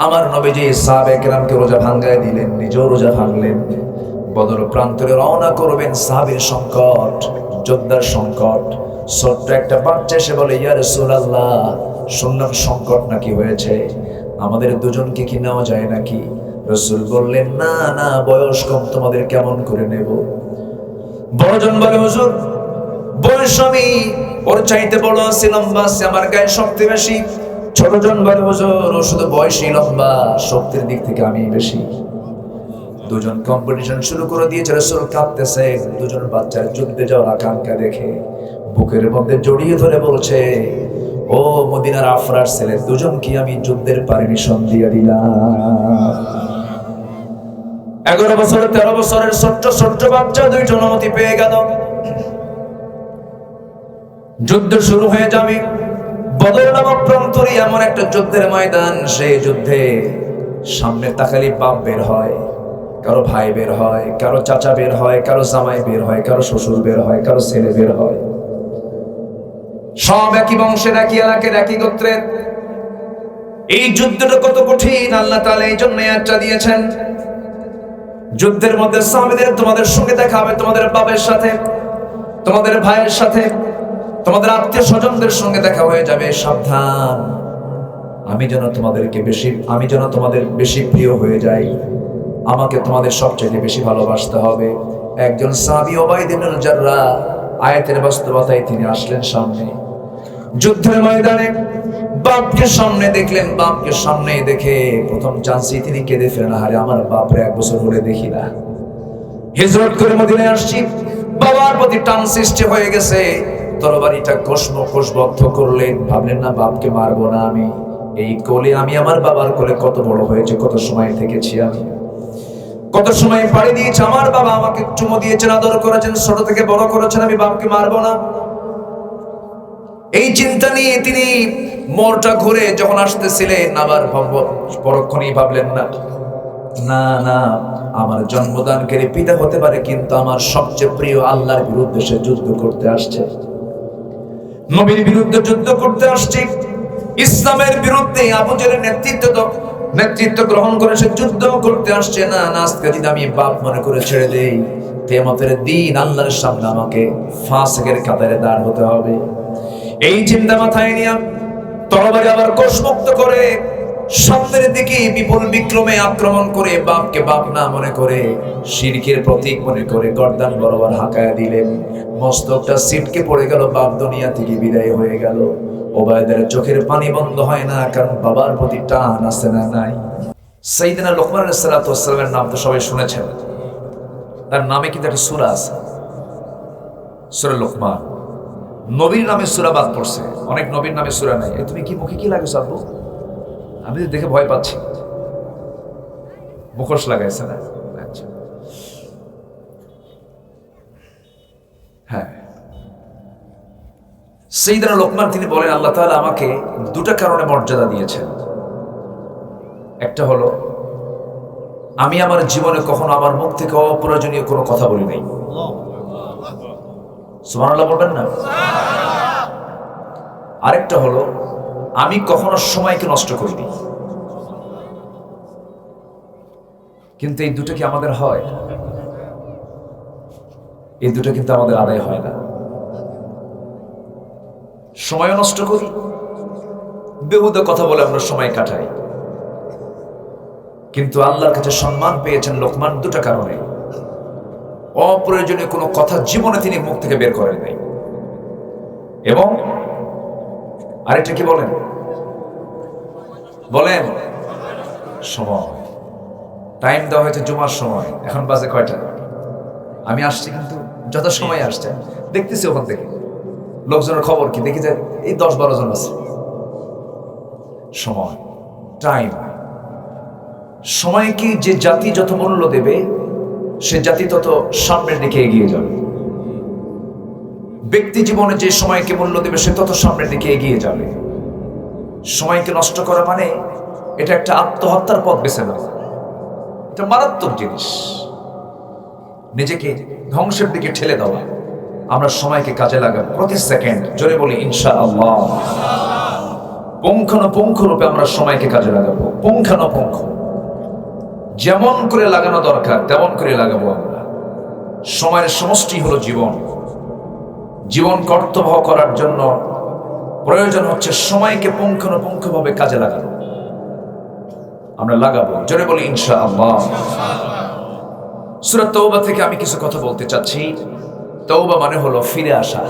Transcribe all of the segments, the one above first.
আমার নবীজি সাহাবায়ে কেরামকে রোজা ভাঙ্গায় দিলেন, নিজেও রোজা ভাঙলেন। বদর প্রান্তরে রওনা করবেন। সাহাবীর সংকট, যোদ্ধার সংকট। ছোট্ট একটা বাচ্চা এসে বলে, ইয়া রাসূলুল্লাহ, শুনলাম সংকট নাকি হয়েছে, আমাদের দুজনকে কি নেওয়া যায় নাকি? রাসূল বললেন, না না, বয়স কম, তোমাদের কেমন করে নেব? বড়জন বলে, হুজুর বয়স আমি ওর চাইতে বড় আছে, লম্বা আছে, আমার গায়ে শক্তি বেশি। ছোটজন বলে, হুজুর ও শুধু বয়সী লম্বা, শক্তির দিক থেকে আমি বেশি। দুজন কম্পিটিশন শুরু করে দিয়েছে। রাসূল কাঁদতেছে, দুজন বাচ্চার যুদ্ধে যাওয়ার আকাঙ্ক্ষা দেখে বুকের মধ্যে জড়িয়ে ধরে বলছে, ও মদিনার আফরার ছেলে, দুজনকে আমি যুদ্ধের পারমিশন দিয়ে দিলাম। 11 বছর 13 বছরের ছোট্ট ছোট্ট বাচ্চা দুইজন অনুমতি পেয়ে গেল। যুদ্ধ শুরু হয়ে যাবে। বদর নামক প্রান্তরে এমন একটা যুদ্ধের ময়দান, সেই যুদ্ধে সামনে তাকালি বাপ বের হয়, কারো ভাই বের হয়, কারো চাচা বের হয়, কারো জামাই বের হয়, কারো শ্বশুর বের হয়, কারো ছেলে বের হয়। সব একই বংশের, একই এলাকার, একই গোত্রের। এই যুদ্ধটা কত কঠিন, আল্লাহ তাআলা এই জন্য আয়াতটা দিয়েছেন। যুদ্ধের মধ্যে সাহাবীদের, তোমাদের সঙ্গে দেখা হবে তোমাদের বাবার সাথে, তোমাদের ভাইয়ের সাথে, তোমাদের আত্মীয় স্বজনদের সঙ্গে দেখা হয়ে যাবে, সাবধান। আমি যেন তোমাদের বেশি প্রিয় হয়ে যাই, আমাকে তোমাদের সবচেয়ে বেশি ভালোবাসতে হবে। একজন সাহাবী উবাইদ ইবনে জাররাহ, আয়াতের বাস্তবতায় তিনি আসলেন সামনে। যুদ্ধের ময়দানে বাপকে সামনে দেখলেন। বাপকে সামনে দেখে প্রথম চান্সই তিনি কেঁদে ফেলেন, আরে আমার বাপরে 1 বছর হলে দেখি না, হিজরত করে মদিনায় আসছি, বাবার প্রতি টান সৃষ্টি হয়ে গেছে। তরবারিটা কোষবদ্ধ করলেন, ভাবলেন না বাপকে মারবো না আমি, এই কোলে, আমি আমার বাবার কোলে কত বড় হয়েছে, কত সময় থেকেছি আমি, কত সময় পাড়ি দিয়েছে, আমার বাবা আমাকে চুমো দিয়েছেন, আদর করেছেন, ছোট থেকে বড় করেছেন, আমি বাপকে মারবো না। এই চিন্তা নিয়ে তিনি মোড়টা ঘুরে যখন আসতেছিলেন, আবার পরক্ষণেই ভাবলেন, না না, আমার জন্মদানকারী পিতা হতে পারে, কিন্তু আমার সবচেয়ে প্রিয় আল্লাহর বিরুদ্ধে সে যুদ্ধ করতে আসছে, নবীর বিরুদ্ধে যুদ্ধ করতে আসছে, ইসলামের বিরুদ্ধে আবু জেহেলের নেতৃত্ব গ্রহণ করে সে যুদ্ধ করতে আসছে। না না, আজকে যদি আমি বাপ মনে করে ছেড়ে দেই, কিয়ামতের দিন আল্লাহর সামনে আমাকে ফাসিকের কাতারে দাঁড় হতে হবে। এই চিন্তা মাথায় নিয়ে তরবারি আবার কোষমুক্ত করে সামনের দিকে বিপুল বিক্রমে আক্রমণ করে বাপকে বাপ না মনে করে, শিরকের প্রতীক মনে করে গর্দান বরাবর হাঁকায়া দিলেন। মস্তকটা ছিটকে পড়ে গেল, বাপ দুনিয়া থেকে বিদায় হয়ে গেল। উবাইদের চোখের পানি বন্ধ হয় না, কারণ বাবার প্রতি টান আছে না নাই। সাইয়েদনা লোকমান আলাইহিস সালাতু ওয়াস সালামের নাম তো সবাই শুনেছেন, তার নামে কিন্তু একটা সূরা আছে, সূরা লোকমান। নবীর নামে সূরা বাদ পড়ছে, অনেক নবীর নামে সূরা নাই। তুমি কি মুখে কি লাগাইছো আব্বু? আমি দেখে ভয় পাচ্ছি। মুখোশ লাগাইছে না? আচ্ছা, হ্যাঁ। সাইয়েদনা লোকমান তিনি বলেন, আল্লাহ তাআলা আমাকে 2টা কারণে মর্যাদা দিয়েছেন। একটা হলো, আমি আমার জীবনে কখনো আমার মুখ থেকে অপ্রয়োজনীয় কোনো কথা বলি নাই। সুবহানাল্লাহ বলবেন না? আরেকটা হলো, আমি কখনো সময়কে নষ্ট করিনি। কিন্তু এই দুটো কি আমাদের হয়? এই দুটো কিন্তু আমাদের আদায় হয় না। সময় নষ্ট করি, বেহুদা কথা বলে আমরা সময় কাটাই। কিন্তু আল্লাহর কাছে সম্মান পেয়েছেন লোকমান 2টা কারণে। অপ্রয়োজনীয় কোনো কথা জীবনে তিনি মুখ থেকে বের করেন নাই। এবং আরেকটা কি বলেন সময়। টাইম দেওয়া হয়েছে জুমার সময়, এখন বাজে কয়টা? আমি আসছি কিন্তু যত সময় আসছে, দেখতেছি ওখান থেকে লোকজনের খবর কি, দেখি যে এই 10-12 জন আছে। সময়, টাইম। সময়কে যে জাতি যত মূল্য দেবে, সে জাতি তত সামনের দিকে এগিয়ে যাবে। ব্যক্তি জীবনে যে সময়কে মূল্য দেবে, সে তত সামনের দিকে এগিয়ে যাবে। সময়কে নষ্ট করা মানে এটা একটা আত্মহত্যার পথ বেছে নেওয়া। এটা মারাত্মক জিনিস, নিজেকে ধ্বংসের দিকে ঠেলে দেওয়া। আমরা সময়কে কাজে লাগাবো প্রতি সেকেন্ড। জোরে বলি ইনশাআল্লাহ। পুঙ্খানুপুঙ্খ রূপে আমরা সময়কে কাজে লাগাবো। পুঙ্খানুপুঙ্খ যেমন করে লাগানো দরকার তেমন করে লাগাবো আমরা। সময়ের সমষ্টি হলো জীবন। জীবন কর্তব্য করার জন্য প্রয়োজন হচ্ছে সময়কে পুঙ্খানুপুঙ্খ ভাবে কাজে লাগানো। আমরা লাগাবো, জোরে বলি ইনশাআল্লাহ। সূরা তাওবা থেকে আমি কিছু কথা বলতে চাচ্ছি। তাওবা মানে হলো ফিরে আসা।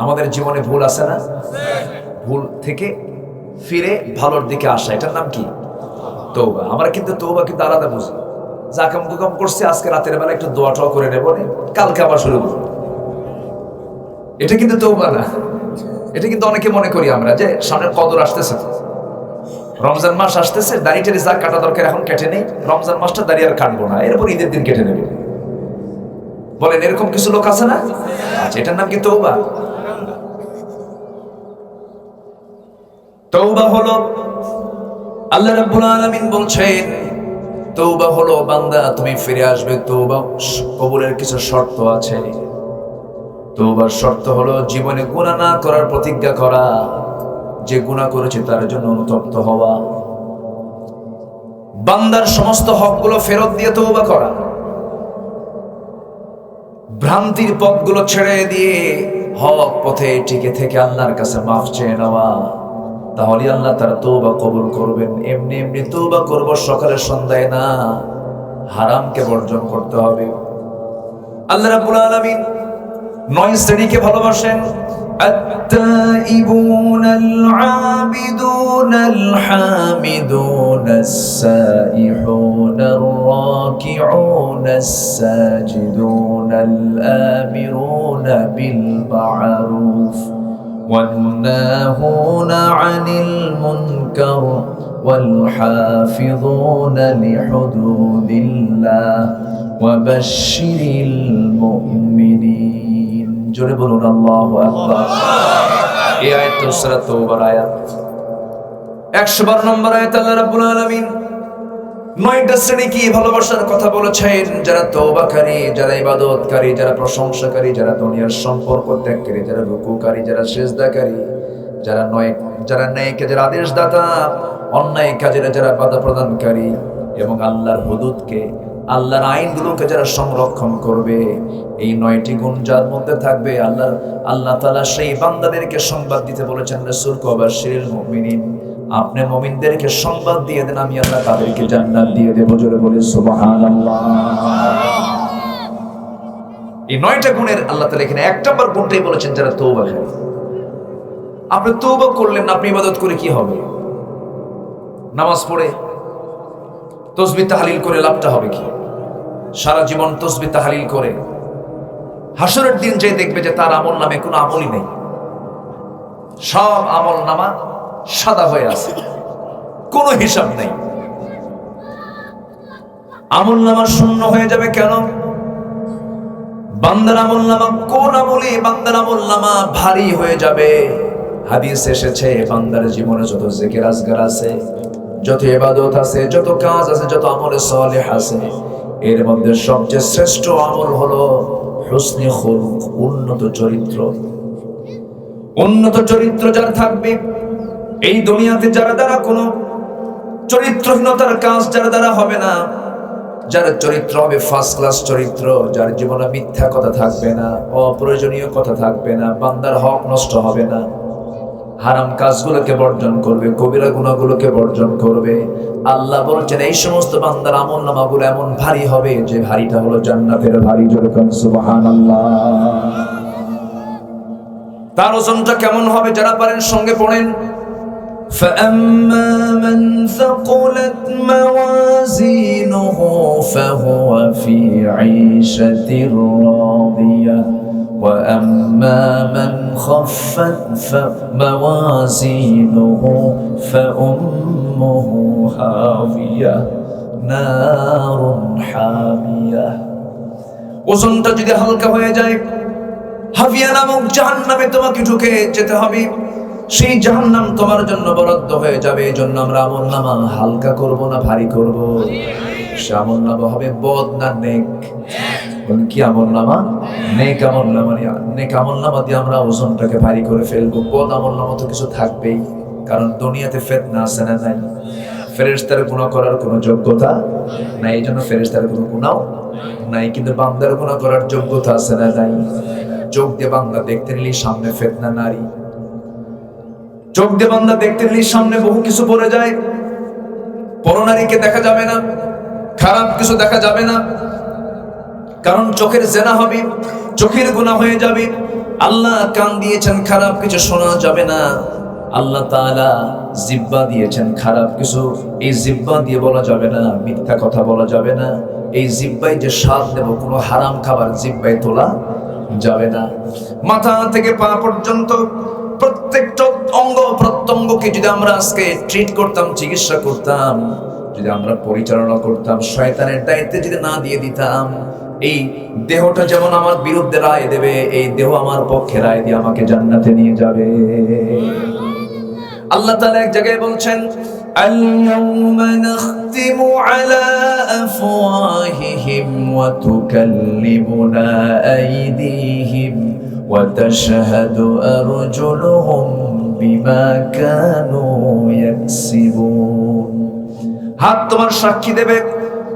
আমাদের জীবনে ভুল আছে না? ভুল থেকে ফিরে ভালোর দিকে আসা, এটার নাম কি? তাওবা। আমরা কিন্তু তাওবা কিন্তু আলাদা বুঝি। জাকাম কুকাম করছি, আজকে রাতের বেলা একটু দোয়াটাও করে নেব, কালকে আবার শুরু করব। এটা কিন্তু তাওবা না। এটা কিন্তু অনেকে মনে করি আমরা যে সামনে কদর আসতেছে, রমজান মাস আসতেছে, দাড়িটা যা কাটা দরকার এখন কেটে নেই, রমজান মাসটা দাড়ি আর কাটবো না, এরপর ঈদের দিন কেটে নেবে। বলেন এরকম কিছু লোক আছে না? আচ্ছা, এটার নাম কি তাওবা? তাওবা হলো, আল্লাহ রাব্বুল আলামিন বলছেন তাওবা হলো বান্দা তুমি ফিরে আসবে। তাওবা কবুলের কিছু শর্ত আছে। তাওবার শর্ত হলো জীবনে গুনাহ না করার প্রতিজ্ঞা করা, যে গুনাহ করেছে তার জন্য অনুতপ্ত হওয়া, বান্দার সমস্ত হকগুলো ফেরত দিয়ে তাওবা করা, ভ্রান্তির পথগুলো ছেড়ে দিয়ে হক পথে টিকে থেকে আল্লাহর কাছে মাফ চেয়ে নেওয়া। তাহলে আল্লাহ তার তাওবা কবুল করবেন। এমনি এমনি তাওবা করব সকালে সন্ধ্যায় না, হারামকে বর্জন করতে হবে। আল্লাহ রাব্বুল আলামিন 9 শ্রেণীকে ভালোবাসেন। التائبون العابدون الحامدون السائحون الراكعون الساجدون الآمرون بالمعروف والناهون عن المنكر والحافظون لحدود الله وبشر المؤمنين। জোরে বলুন আল্লাহু আকবার। এই আয়াতটা সূরা তাওবার আয়াত 112 নম্বর আয়াত। আল্লাহ রাব্বুল আলামিন 9টা শ্রেণী কি ভালোবাসার কথা বলেছেন। যারা তওবাকারী, যারা ইবাদতকারী, যারা প্রশংসাকারী, যারা দুনিয়ার সম্পর্ক ত্যাগকারী, যারা রুকুকারী, যারা সিজদাকারী, যারা ন্যায় কাজের আদেশদাতা, অন্যায় কাজের যারা বাধা প্রদানকারী এবং আল্লাহর হুদুদকে, আল্লাহর আইনগুলোকে যারা সংরক্ষণ করবে, এই 9টি গুণ যার মধ্যে থাকবে, আল্লাহ তাআলা সেই বান্দাদেরকে সংবাদ দিতে বলেছেন রাসূল কে বাশিরিল মুমিনিন, আপনি মুমিনদেরকে সংবাদ দিয়ে দেন আমি আল্লাহ তাদেরকে জান্নাত দিয়ে দেব। জোরে বলে সুবহানাল্লাহ। এই 9টা গুণের আল্লাহ তাআলা এখানে 1 নম্বর গুণটাই বলেছেন যারা তওবাকারী। আপনি তওবা করলেন না, আপনি ইবাদত করে কি হবে? নামাজ পড়ে তাসবিহ তাহলিল করে লাভটা হবে কি? সারা জীবন তাসবিহ তাহলিল করে হাসরের দিন যে দেখবে যে তার আমল নামে কোনো আমলই নেই, সব আমল নামা সাদা হয়ে আছে, কোনো হিসাব নেই। আমল নামা শূন্য হয়ে যাবে কেন? বান্দার আমল নামা কোন আমলে বান্দার আমল নামা ভারী হয়ে যাবে। হাদিস এসেছে বান্দার জীবনে যত জিকির আজগার আছে, যত ইবাদত আছে, যত কাজ আছে, যত আমলে সালেহ আছে, এর মধ্যে সবচেয়ে শ্রেষ্ঠ আমল হলো হুসনে খুলুক, উন্নত চরিত্র। উন্নত চরিত্র যার থাকবে, এই দুনিয়াতে যারা দ্বারা কোনো চরিত্রহীনতার কাজ যার দ্বারা হবে না, যার চরিত্র হবে ফার্স্ট ক্লাস চরিত্র, যার জীবনে মিথ্যা কথা থাকবে না, অপ্রয়োজনীয় কথা থাকবে না, বান্দার হক নষ্ট হবে না, হারাম কাজগুলোকে বর্জন করবে, কবিরা গুনাহগুলোকে বর্জন করবে। আল্লাহ বলছেন এই সমস্ত বান্দার আমলনামাগুলো এমন ভারী হবে যে ভারীটা হলো জান্নাতের ভারী। জোরে বলুন সুবহানাল্লাহ। তার ওজনটা কেমন হবে যারা পারেন সঙ্গে পড়েন। فَأَمَّا مَنْ ثَقُلَتْ مَوَازِينُهُ فَهُوَ فِي عِيشَةٍ رَاضِيَةٍ وَأَمَّا مَنْ خَفَّتْ مَوَازِينُهُ فَأُمُّهُ هَاوِيَةٌ نَارٌ حَامِيَةٌ। ওজনটা যদি হালকা হয়ে যায়, হাভিয়া নামক জাহান্নামে তোমাকে ঢুকে যেতে হবে, সেই জাহান্নাম তোমার জন্য বরাদ্দ হয়ে যাবে। এই জন্য আমরা আমলনামা হালকা করব না ভারী করব? সে আমলনামা হবে বদ না নেক? কি আমলনামা? নেক আমলনামা। নেক আমলনামা দিয়ে আমরা ওজনটাকে ভারী করে ফেলবো। বদ আমলনামা তো কিছু থাকবেই, কারণ দুনিয়াতে ফিতনা আছে না নাই? ফেরেশতার গুনাহ করার কোনো যোগ্যতা নাই, এই জন্য ফেরেশতার কোনো গুনাহ নাই, কিন্তু বান্দার গুনাহ করার যোগ্যতা আছে না নাই? চোখ দিয়ে বান্দা দেখতে নিলি সামনে ফিতনা নারী, চোখ দিয়ে বান্দা দেখতে নিলি সামনে বহু কিছু পড়ে যায়। পরনারীকে দেখা যাবে না, খারাপ কিছু দেখা যাবে না, কারণ চোখের জেনা হবে, চোখের গুনাহ হয়ে যাবে। আল্লাহ কান দিয়েছেন, খারাপ কিছু শোনা যাবে না। আল্লাহ তাআলা জিহ্বা দিয়েছেন, খারাপ কিছু এই জিহ্বা দিয়ে বলা যাবে না, মিথ্যা কথা বলা যাবে না। এই জিহ্বায় যে স্বাদ দেব, কোনো হারাম খাবার জিহ্বায় তোলা যাবে না। মাথা থেকে পা পর্যন্ত প্রত্যেকটা অঙ্গ প্রত্যঙ্গকে যদি আমরা আজকে ট্রিট করতাম, চিকিৎসা করতাম, যদি আমরা পরিচালনা করতাম, শয়তানের দায়িত্বে যদি না দিয়ে দিতাম, এই দেহটা যেমন আমার বিরুদ্ধে রায় দেবে, এই দেহ আমার পক্ষে রায় দিয়ে আমাকে জান্নাতে নিয়ে যাবে। আল্লাহ তাআলা এক জায়গায় বলছেন, আল-ইয়াওমা নাখতিমু আলা আফওয়াহিহিম ওয়া তুকাল্লিমুনা আইদিহিম ওয়া তাশহাদু আরজুলুহুম বিমা কানু ইয়াকসিবুন। হাত তোমার সাক্ষী দেবে,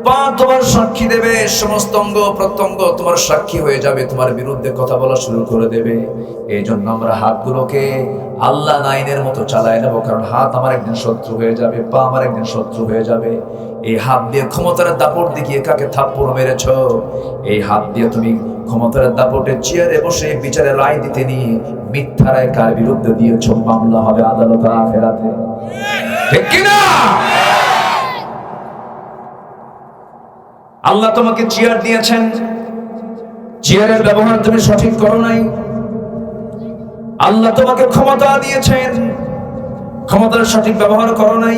পা তোমার সাক্ষী দেবে, সমস্ত অঙ্গ প্রত্যঙ্গ তোমার সাক্ষী হয়ে যাবে, তোমার বিরুদ্ধে কথা বলা শুরু করে দেবে। এই জন্য আমরা হাতগুলোকে আল্লাহ আইনের মতো চালায় নেবো, কারণ হাত আমার একদিন শত্রু হয়ে যাবে, পা আমার একদিন শত্রু হয়ে যাবে। এই হাত দিয়ে ক্ষমতার দাপট দেখিয়ে কাকে থাপ্পড় মেরেছ, এই হাত দিয়ে তুমি ক্ষমতার দাপটে চেয়ারে বসে বিচারে রায় দিতে নিয়ে মিথ্যা রায় কার বিরুদ্ধে দিয়েছ, মামলা হবে আদালতে আখেরাতে, ঠিক কিনা? আল্লাহ তোমাকে চেয়ার দিয়েছেন, চেয়ারের ব্যবহার তুমি সঠিক করো নাই। আল্লাহ তোমাকে ক্ষমতা দিয়েছেন, ক্ষমতার সঠিক ব্যবহার করো নাই,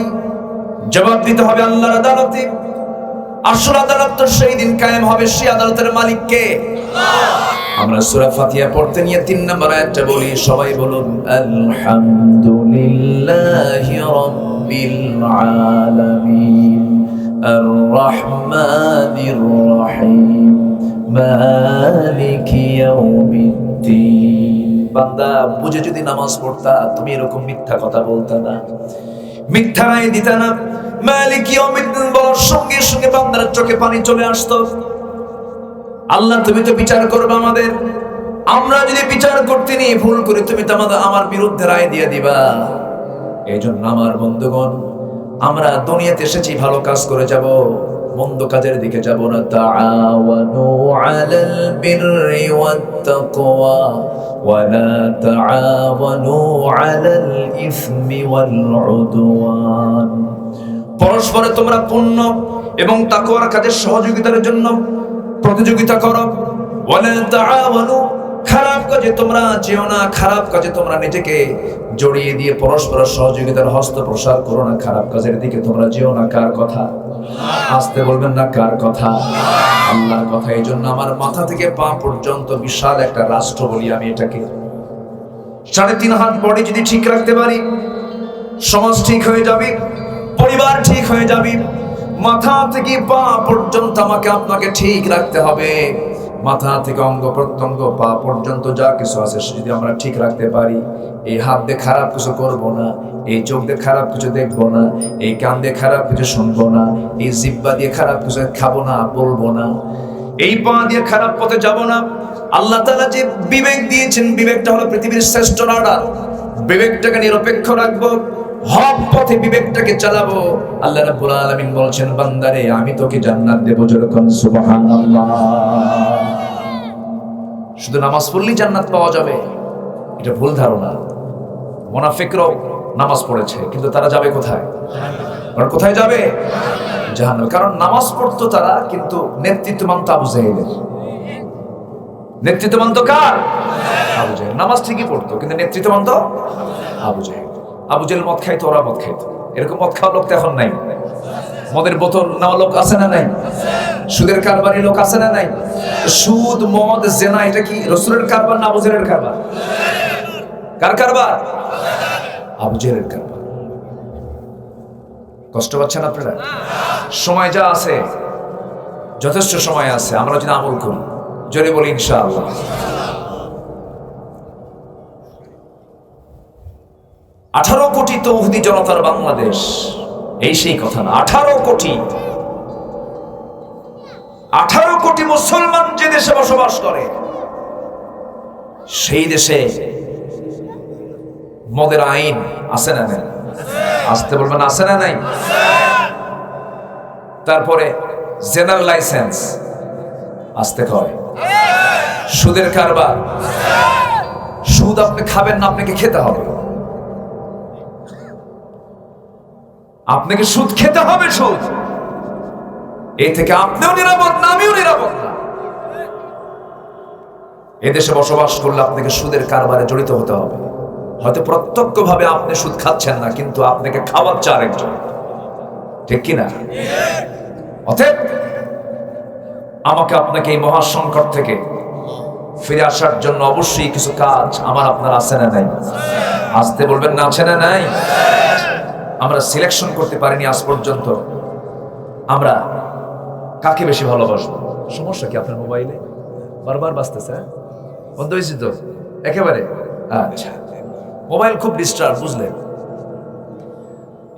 জবাব দিতে হবে আল্লাহর আদালতে। আসল আদালত তো সেই দিন কায়েম হবে, সেই আদালতের মালিক কে? আমরা সূরা ফাতিহা পড়তে নিয়ে 3 নম্বর আয়াতটা বলি, সবাই বলুন আলহামদুলিল্লাহি রাব্বিল আলামিন আর-রাহমানির রহিম মালিকি ইয়াউমিদ্দিন। বান্দা বুঝে যদি নামাজ পড়তা, তুমি এরকম মিথ্যা কথা বলতা না, মিথ্যা রায় দিতা না। মালিকি ইয়াউমিদ্দিন বলার সঙ্গে সঙ্গে বান্দার চোখে পানি চলে আসতো। আল্লাহ তুমি তো বিচার করবে আমাদের, আমরা যদি বিচার করতে নিয়ে ভুল করি, তুমি তো আমার বিরুদ্ধে রায় দিয়ে দিবা। এই জন্য আমার বন্ধুগণ, আমরা দুনিয়াতে এসেছি ভালো কাজ করে যাব, মন্দ কাজের দিকে যাব না। তাআওয়ানু আলাল বিররি ওয়াত তাকওয়া ওয়া লা তাআওয়ানু আলাল ইসমি ওয়াল উদওয়ান। পরস্পরে তোমরা পুণ্য এবং তাকওয়ার কাজের সহযোগিতার জন্য প্রতিযোগিতা করো। ওয়া লা তাআওয়ানু, খারাপ কাজে তোমরা যেও না, খারাপ কাজে তোমরা নিজেকে জড়িয়ে দিয়ে পরস্পর সহযোগিতার হস্ত প্রসার করো না। খারাপ কাজের দিকে তোমরা যেও না। কার কথা? আসতে বলবেন না, কার কথা? আল্লাহর কথা। এই জন্য আমার মাথা থেকে পা পর্যন্ত বিশাল একটা রাষ্ট্র বলি আমি এটাকে। 3.5 হাত বডি যদি ঠিক রাখতে পারি, সমাজ ঠিক হয়ে যাবে, পরিবার ঠিক হয়ে যাবে। মাথা থেকে পা পর্যন্ত আমাকে আপনাকে ঠিক রাখতে হবে। মাথা থেকে অঙ্গ প্রত্যঙ্গ পা পর্যন্ত যা কিছু আছে যদি আমরা ঠিক রাখতে পারি, এই হাত দিয়ে খারাপ কিছু করব না, এই চোখ দিয়ে খারাপ কিছু দেখবো না, এই কান দিয়ে খারাপ কিছু শুনবো না, এই জিহ্বা দিয়ে খারাপ কিছু খাবো না, বলবো না, এই পা দিয়ে খারাপ পথে যাব না। আল্লাহ তাআলা যে বিবেক দিয়েছেন, বিবেকটা হলো পৃথিবীর শ্রেষ্ঠ রাডার। বিবেকটাকে নিরপেক্ষ রাখবো, হক পথে বিবেকটাকে চালাবো। আল্লাহ রাব্বুল আলামিন বলছেন, বান্দারে আমি তোকে জান্নাত দেব। যেরকম সুবহানাল্লাহ। শুধু নামাজ পড়লেই জান্নাত পাওয়া যাবে, এটা ভুল ধারণা। মুনাফিকরাও নামাজ পড়েছে, কিন্তু তারা যাবে কোথায়? আর কোথায় যাবে? জাহান্নামে। কারণ নামাজ পড়তো তারা, কিন্তু নেতৃত্ব মানত আবু জাহেলের। নেতৃত্ব মানত কার? আবু জাহেল। নামাজ ঠিকই পড়তো, কিন্তু নেতৃত্ব মানত আবু জাহেল। আবু জাহেল মদ খাইতো, ওরা মদ খাইতো। এরকম মদ খাওয়া লোক তো এখন নাই। মদের বোতল নেওয়া লোক আছে না নাই? সুদের কারবারি লোক আছে না নাই? সুদ, মদ, জেনা, এটা কি রাসূলের কারবার না আবু জাহেলের কারবার? কার কারবার? আবু জাহেলের কারবার। কষ্ট পাচ্ছেন আপনারা? সময় যা আছে, যথেষ্ট সময় আছে, আমরা যদি আমল করি, জোরে বলি ইনশাআল্লাহ। 18 কোটি তৌহিদি জনতার বাংলাদেশ, এই সেই কথা না। 18 কোটি মুসলমান যে দেশে বসবাস করে, সেই দেশে মদের আইন আছে না নাই? আসতে বলবেন আছে না নাই? তারপরে জেনারেল লাইসেন্স আসতে কয়, সুদের কারবার, সুদ আপনি খাবেন না, আপনাকে খেতে হবে, আপনাকে সুদ খেতে হবে। সুদ, এই থেকে আপনিও নিরাপদ না, আমিও নিরাপদ না। এদেশে বসবাস করলে আপনাকে সুদের কারবারে জড়িত হতে হবে। হয়তো প্রত্যক্ষভাবে আপনি সুদ খাচ্ছেন না, কিন্তু আপনাকে খাওয়াচ্ছে আরেকজন, ঠিক কিনা? অতএব আমাকে আপনাকে এই মহা সংকট থেকে ফিরে আসার জন্য অবশ্যই কিছু কাজ আমার আপনার আছে না নাই? আসতে বলবেন না, আছে না নাই? আমরা সিলেকশন করতে পারিনি আজ পর্যন্ত আমরা কাকে বেশি ভালোবাসবো। সমস্যা কি আপনার মোবাইলে বারবার বাজতেছে? বন্ধ হয়েছে তো একেবারে? আচ্ছা, মোবাইল খুব ডিস্টার্ব, বুঝলেন?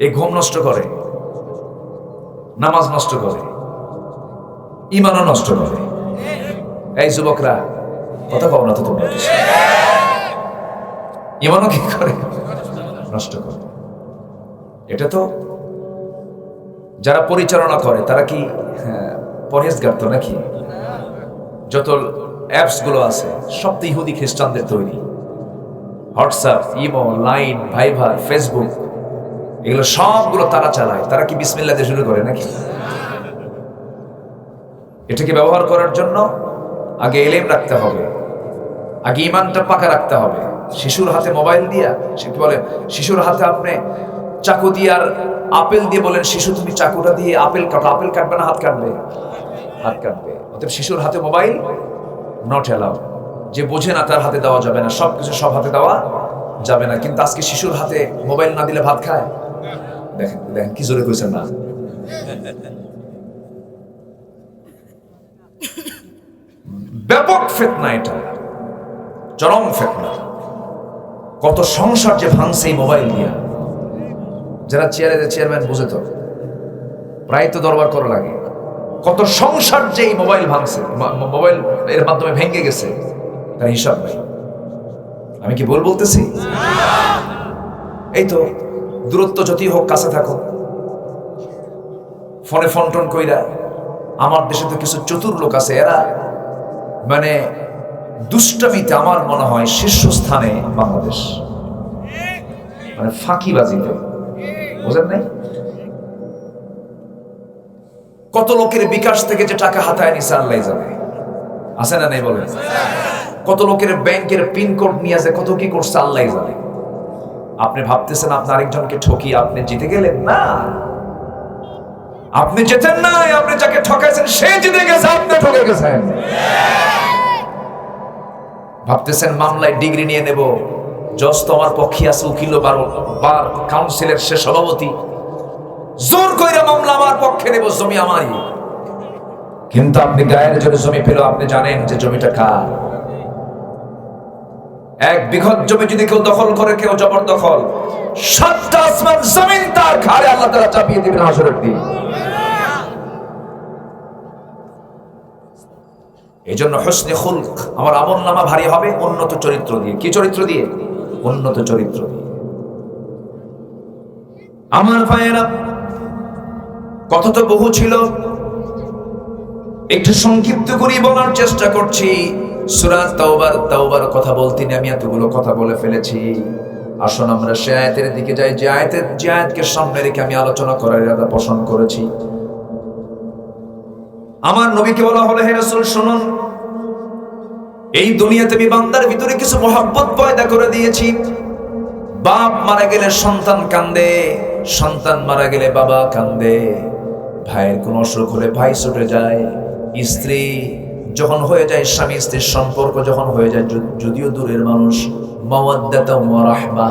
এই ঘুম নষ্ট করে, নামাজ নষ্ট করে, ঈমানও নষ্ট করে। এই যুবকরা, কথা কও না তো তোমরা, ঈমানও কি করে? নষ্ট করে। এটা তো যারা পরিচালনা করে তারা কি পরহেজগার তো নাকি? যত অ্যাপস গুলো আছে সব তো ইহুদি খ্রিস্টানদের তৈরি। হোয়াটসঅ্যাপ, ইমো, লাইন, ভাইবার, ফেসবুক, এগুলো সবগুলো তারা চালায়। তারা কি বিসমিল্লাহ দিয়ে শুরু করে নাকি? এটাকে ব্যবহার করার জন্য আগে ইলম রাখতে হবে, আগে ঈমানটা পাকা রাখতে হবে। শিশুর হাতে মোবাইল দিয়া, সে কি বলে, শিশুর হাতে আপনি চাকু দিয়ে আর আপেল দিয়ে বলেন, শিশু তুমি চাকুটা দিয়ে আপেল কাটো, আপেল কাটবে না হাত কাটবে? হাত কাটবে। অতএব শিশুর হাতে মোবাইল নট অ্যালাউ। যে বোঝে না তার হাতে দেওয়া যাবে না, সবকিছু সব হাতে দেওয়া যাবে না। কিন্তু আজকে শিশুর হাতে মোবাইল না দিলে ভাত খায়? দেখেন দেখেন কি জোরে কইছেন না? ব্যাপক ফিতনা, এটা চরম ফিতনা। কত সংসার যে ভাঙছে এই মোবাইল নিয়ে। যারা চেয়ারম্যান বুঝে তো, প্রায় তো দরবার করা লাগে। কত সংসার যে এই মোবাইল ভাঙছে, মোবাইল এর মাধ্যমে ভেঙে গেছে, তার হিসাব নাই। আমি কি বলতেছি? এই তো দূরত্ব যতই হোক, কাছে থাকো, ফোনে ফোন টোন কইরা। আমার দেশে তো কিছু চতুর লোক আছে, এরা মানে দুষ্টামিতে আমার মনে হয় শীর্ষস্থানে বাংলাদেশ, মানে ফাঁকিবাজিতে, বুঝেন নাই? কত লোকের বিকাশ থেকে যে টাকা হাতায় নিছে আল্লাহ জানে, আছে না নাই বলেন? কত লোকের ব্যাংকের পিন কোড নিয়ে আছে, কত কি করছে আল্লাহ জানে। আপনি ভাবতেছেন আপনি আরেকজনকে ঠকিয়ে আপনি জিতে গেলেন? না, আপনি জেতেন না, আপনি যাকে ঠকাইছেন সে জিতে গেছে, আপনি ঠকে গেছেন। ভাবতেছেন মামলায় ডিগ্রি নিয়ে নেব, জজ তো আমার পক্ষে আছে, উকিল বার কাউন্সিলের সে সভাপতি, জোর কইরা মামলা আমার পক্ষে নেব, জমি আমারই। কিন্তু আপনি গায়ের জোরে জমি পেল, আপনি জানেন যে জমিটা কার। 1 বিঘত জমি যদি কেউ দখল করে, কেউ জবরদখল, 7টা আসমান জমিন তার ঘাড়ে আল্লাহ তাআলা চাপিয়ে দিবেন হাসরের দিন। এই জন্য হুসনে খুলক, আমার আমলনামা ভারী হবে উন্নত চরিত্র দিয়ে। কি চরিত্র দিয়ে? উন্নত চরিত্র দিয়ে। আমার ভাইয়েরা, কথা তো বহু ছিল, একটু সংক্ষিপ্ত করে বলার চেষ্টা করছি। সূরা তাওবার কথা বলতে আমি এতগুলো কথা বলে ফেলেছি। আসুন আমরা সে আয়াতের দিকে যাই, যে আয়াতকে সামনে রেখে আমি আলোচনা করার ইরাদা পোষণ করেছি। আমার নবীকে বলা হলো, হে রাসূল শুনুন, এই দুনিয়াতে আমি বান্দার ভিতরে কিছু মহব্বত পয়দা করে দিয়েছি। বাপ মারা গেলে সন্তান কান্দে, সন্তান মারা গেলে বাবা কান্দে, ভাইয়ের কোনো অসুখ হলে ভাই ছুটে যায়, স্ত্রী যখন হয়ে যায়, স্বামী স্ত্রীর সম্পর্ক যখন হয়ে যায়, যদিও দূরের মানুষ, মাওয়াদ্দাতাও ওয়া রাহমা,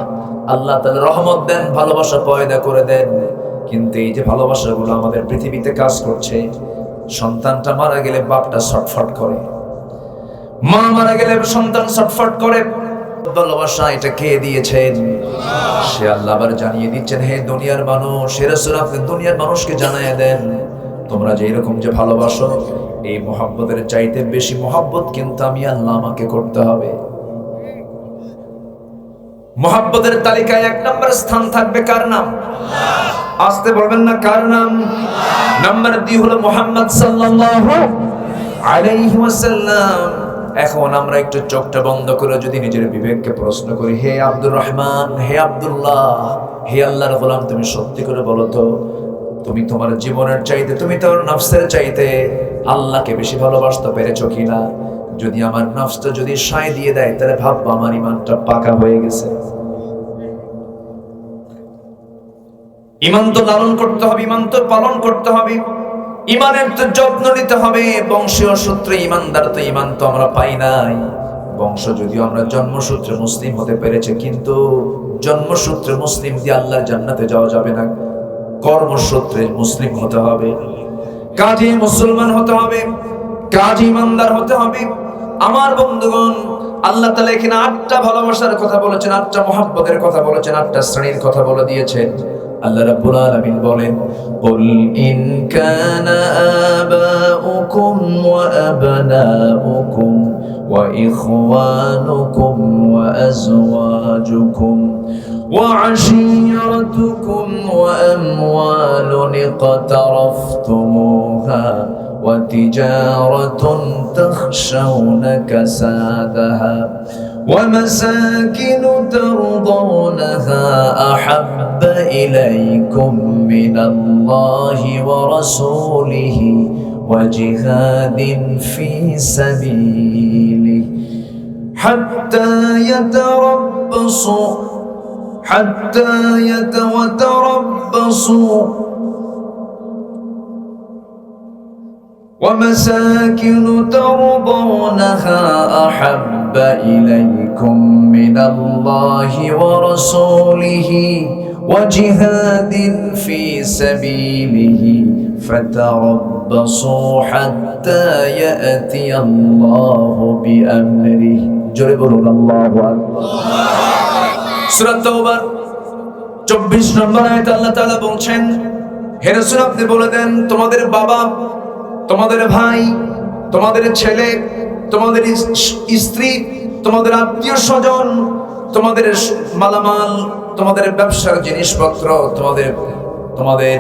আল্লাহ তাআলা রহমত দেন, ভালোবাসা পয়দা করে দেন। কিন্তু এই যে ভালোবাসাগুলো আমাদের পৃথিবীতে কাজ করছে, সন্তানটা মারা গেলে বাপটা ছটফট করে, মা মারা গেলে সন্তান ছটফট করে, ভালোবাসা এটা কে দিয়েছেন? সে আল্লাহ আবার জানিয়ে দিচ্ছেন, হে দুনিয়ার মানুষ, হে রাসূল আপনি দুনিয়ার মানুষকে জানিয়ে দেন তোমরা যে এরকম যে ভালোবাসো, এই মহব্বতের চাইতে বেশি মহব্বত কিন্তু আমি আল্লাহ আমাকে করতে হবে। মহব্বতের তালিকায় 1 নম্বর স্থান থাকবে কার নাম? আসতে বলবেন না কার নাম? নাম্বার 2 হলো মুহাম্মদ সাল্লাল্লাহু আলাইহি ওয়াসাল্লাম। এখন আমরা একটু চোখটা বন্ধ করে যদি নিজের বিবেককে প্রশ্ন করি, হে আব্দুর রহমান, হে আব্দুল্লাহ, হে আল্লাহর গোলাম, তুমি সত্যি করে বলো তো, তুমি তোমার জীবনের চাইতে, তুমি তোমার নফসের চাইতে আল্লাহকে বেশি ভালোবাসতে পেরেছো কিনা? যদি আমার নফসটা যদি সায় দিয়ে দেয়, তাহলে ভাববো আমার ইমানটা পাকা হয়ে গেছে। ইমান তো লালন করতে হবে, ইমান তো পালন করতে হবে, ইমানের তো যত্ন নিতে হবে। বংশীয় সূত্রে ইমানদার তো ইমান তো আমরা পাই নাই। বংশ যদিও আমরা জন্মসূত্রে মুসলিম হতে পেরেছে, কিন্তু জন্মসূত্রে মুসলিম দিয়ে আল্লাহর জান্নাতে যাওয়া যাবে না। কর্মসূত্রে মুসলিম হতে হবে, কাজী মুসলমান হতে হবে, কাজী ইমানদার হতে হবে। আমার বন্ধুগণ, আল্লাহ তাআলা এখানে 8টা ভালোবাসার কথা বলেছেন, 8টা মহব্বতের কথা বলেছেন, 8টা শ্রেণীর কথা বলে দিয়েছেন। আল্লাহ রাব্বুল আলামিন বলেন, কুল ইন কানা আবাউকুম ওয়া আবনাউকুম ওয়া ইখওয়ানুকুম ওয়া আজওয়াজুকুম ওয়া আশীরাতুকুম ওয়া আমওয়ালুন ইqtaraftumuha وتجارة تخشون كسادها ومساكن ترضونها أحب إليكم من الله ورسوله وجهاد في سبيله حتى يتربصوا ومساكن ترضونها أحب إليكم من الله ورسوله وجهاد في سبيله فتربصوا حتى يأتي الله بأمره جربنا الله أكبر সূরা তাওবার 24 নম্বর আয়াতে আল্লাহ তাআলা বলছেন, হে রাসূল আপনি বলে দেন, তোমাদের বাবা, তোমাদের ভাই, তোমাদের ছেলে, তোমাদের স্ত্রী, তোমাদের আত্মীয় স্বজন, তোমাদের মালামাল, তোমাদের ব্যবসার জিনিসপত্র, তোমাদের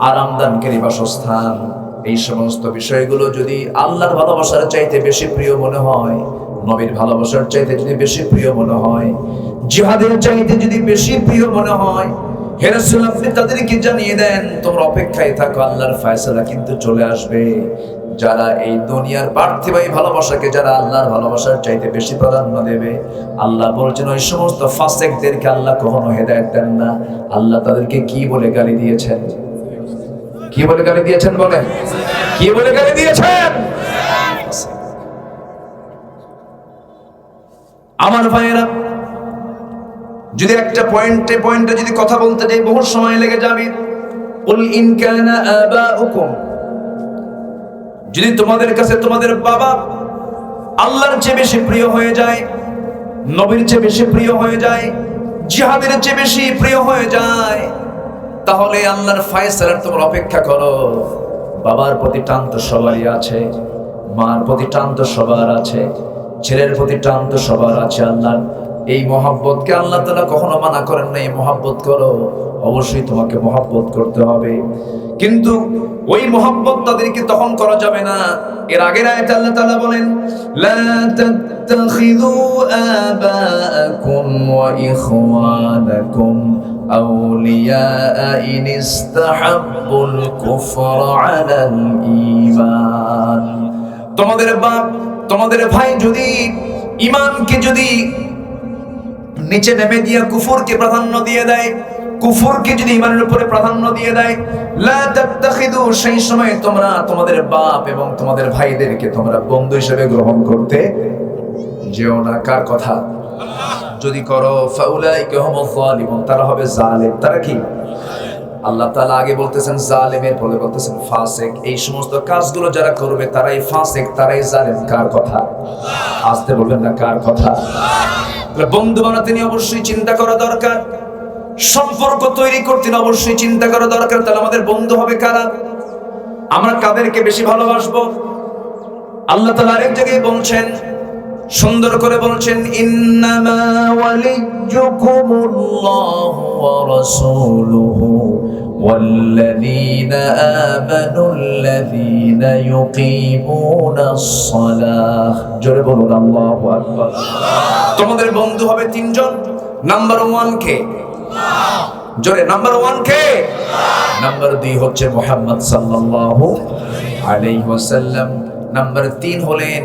আরামদানকারী বাসস্থান, এই সমস্ত বিষয়গুলো যদি আল্লাহর ভালোবাসার চাইতে বেশি প্রিয় মনে হয়, নবীর ভালোবাসার চাইতে যদি বেশি প্রিয় মনে হয়, জিহাদের চাইতে যদি বেশি প্রিয় মনে হয়, হে রাসূল আপনি তাদেরকে জানিয়ে দেন, তোমরা অপেক্ষায় থাকো, আল্লাহর ফয়সালা কিন্তু চলে আসবে। যারা এই দুনিয়ার পার্থিবাই ভালোবাসাকে যারা আল্লাহর ভালোবাসার চাইতে বেশি প্রাধান্য দেবে, আল্লাহ বলছেন ওই সমস্ত ফাসিকদেরকে আল্লাহ কখনো হেদায়েত দেন না। আল্লাহ তাদেরকে কি বলে গালি দিয়েছেন? কি বলে গালি দিয়েছেন বলেন? কি বলে গালি দিয়েছেন? আমার ভাইয়েরা, যদি একটা পয়েন্টে যদি কথা বলতে যাই বহু সময় লেগে যাবে। কুল ইন কানা আবাউকুম, যদি তোমাদের কাছে তোমাদের বাবা আল্লাহর চেয়ে বেশি প্রিয় হয়ে যায়, নবীর চেয়ে বেশি প্রিয় হয়ে যায়, জিহাদের চেয়ে বেশি প্রিয় হয়ে যায়, তাহলে আল্লাহর ফয়সালার তোমরা অপেক্ষা করো। বাবার প্রতি টান তো সবারই আছে, মার প্রতি টান তো সবার আছে, ছেলের প্রতি টান তো সবার আছে। আল্লাহর এই মহব্বতকে আল্লাহ তাআলা কখনো মানা করেন না, এই মহব্বত করো, অবশ্যই তোমাকে মহব্বত করতে হবে। কিন্তু ওই মহব্বত তাদেরকে তখন করা যাবে না। এর আগের আয়াতে আল্লাহ তাআলা বলেন, লা তাত্তাখিযু আবাআকুম ওয়া ইখওয়ানাকুম আউলিয়া ইন ইসতাহাব্বুল কুফরা আলাল ঈমান। তোমাদের বাপ, তোমাদের ভাই যদি ঈমানকে যদি নিচে নেমে দিয়ে কুফরকে প্রাধান্য দিয়ে দেয়, কুফরকে যদি ঈমানের উপরে প্রাধান্য দিয়ে দেয়, লা তাত্তাখিদু, সেই সময় তোমরা তোমাদের বাপ এবং তোমাদের ভাইদেরকে তোমরা বন্ধু হিসেবে গ্রহণ করতে যেও না। কার কথা? যদি করো ফাউলাইকা হুমুজ জালিমুন, তারা হবে জালেম। তারা কি? আল্লাহ তাআলা আগে বলতেছেন জালেমের, পরে বলতেছেন ফাসিক। এই সমস্ত কাজগুলো যারা করবে তারাই ফাসিক, তারাই জালেম। কার কথা? আসতে বলবেন না, কার কথা? বন্ধু বানাতে নিয়ে অবশ্যই চিন্তা করা দরকার, সম্পর্ক তৈরি করতে অবশ্যই চিন্তা করা দরকার। তাহলে আমাদের বন্ধু হবে কারা? আমরা কাদেরকে বেশি ভালোবাসবো? আল্লাহ তাআলা আরেক জায়গায় বলছেন, সুন্দর করে বলছেন, ইন্নামা ওয়ালিয়্যুকুমুল্লাহু ওয়া রাসূলুহু ওয়াল্লাযীনা আমানুল্লাযীনা ইউকিমুনাস সালাহ। জোরে বলুন আল্লাহু আকবার। তোমাদের বন্ধু হবে তিনজন। নাম্বার 1 কে? জোরে, নাম্বার 1 কে? নাম্বার 2 হচ্ছে মুহাম্মদ সাল্লাল্লাহু আলাইহি ওয়াসাল্লাম। নাম্বার 3 হলেন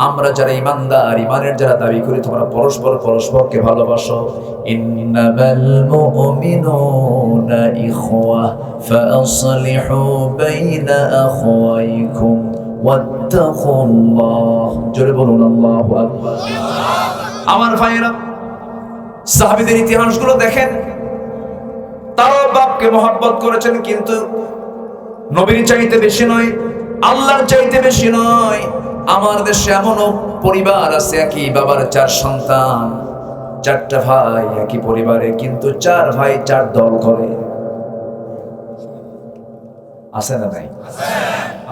আমরা যারা ঈমানদার, ঈমানের যারা দাবি করি, তোমরা পরস্পরকে ভালোবাসো। ইন্নামাল মুমিনুনা ইখওয়া ফাআসলিহু বাইনা আখওয়াইকুম ওয়াত্তাকুল্লাহ। জোরে বলুন আল্লাহু আকবার। আমার ভাইয়েরা, সাহাবীদের ইতিহাসগুলো দেখেন, তারাও বাপকে মহব্বত করেছেন, কিন্তু নবীর চাইতে বেশি নয়, আল্লাহর চাইতে বেশি নয়। আমার দেশে এমনও পরিবার আছে, একই বাবার 4 সন্তান, 4টা ভাই একই পরিবারে, কিন্তু 4 ভাই 4 দল করে। আছে না নাই?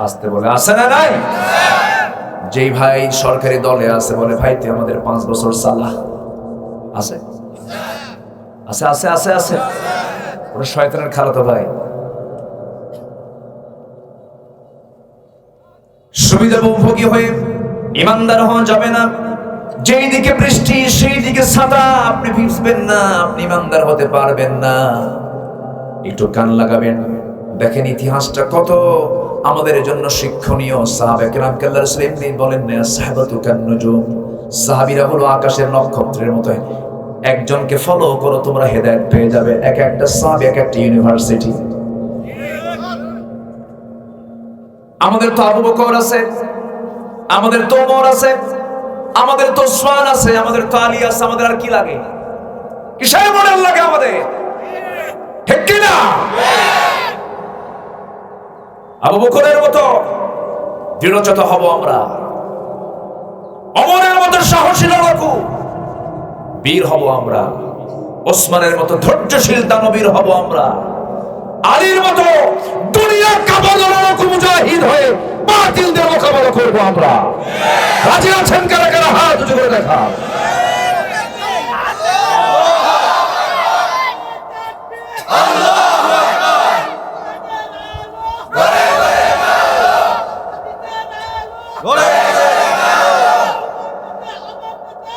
আসতে বলে আছে না নাই? যেই ভাই সরকারি দলে আছে বলে, ভাই তুই আমাদের 5 বছর সালা। আছে আছে আছে আছে আছে ওরা শয়তানের খালাতো ভাই। সুবিধাভোগী হয়ে ইমানদার হওয়া যাবে না। যেই দিকে বৃষ্টি সেই দিকে ছাতা, আপনি ভিজবেন না, আপনি ইমানদার হতে পারবেন না। একটু কান লাগাবেন, দেখেন ইতিহাসটা কত আমাদের জন্য শিক্ষণীয়। সাহাবায়ে কেরাম আল্লাহর রাসূল এমনি বলেন না, সাহাবাতু কান্নুজুম, সাহাবীরা হলো আকাশের নক্ষত্রের মতো। একজনকে ফলো করো, তোমরা হেদায়েত পেয়ে যাবে। এক একটা সাহাবী এক একটা ইউনিভার্সিটি। আমাদের তো আবু বকর আছে, আমাদের তো ওমর আছে, আমাদের তো উসমান আছে, আমাদের তো আলী আছে। আমাদের আর কি লাগে? কিসের মডেল লাগে আমাদের? ঠিক কি না? আবু বকরের মতো দৃঢ়চেত হব আমরা, ওমরের মতো সাহসী লড়াকু বীর হব আমরা, ওসমানের মতো ধৈর্যশীল দানবীর হব আমরা, আলীর মতো দুনিয়ার কাবালক মুজাহিদ হয়ে বাতিলদের মোকাবেলা করব আমরা। রাজি আছেন কারা কারা? হাত উঁচু করে দেখা।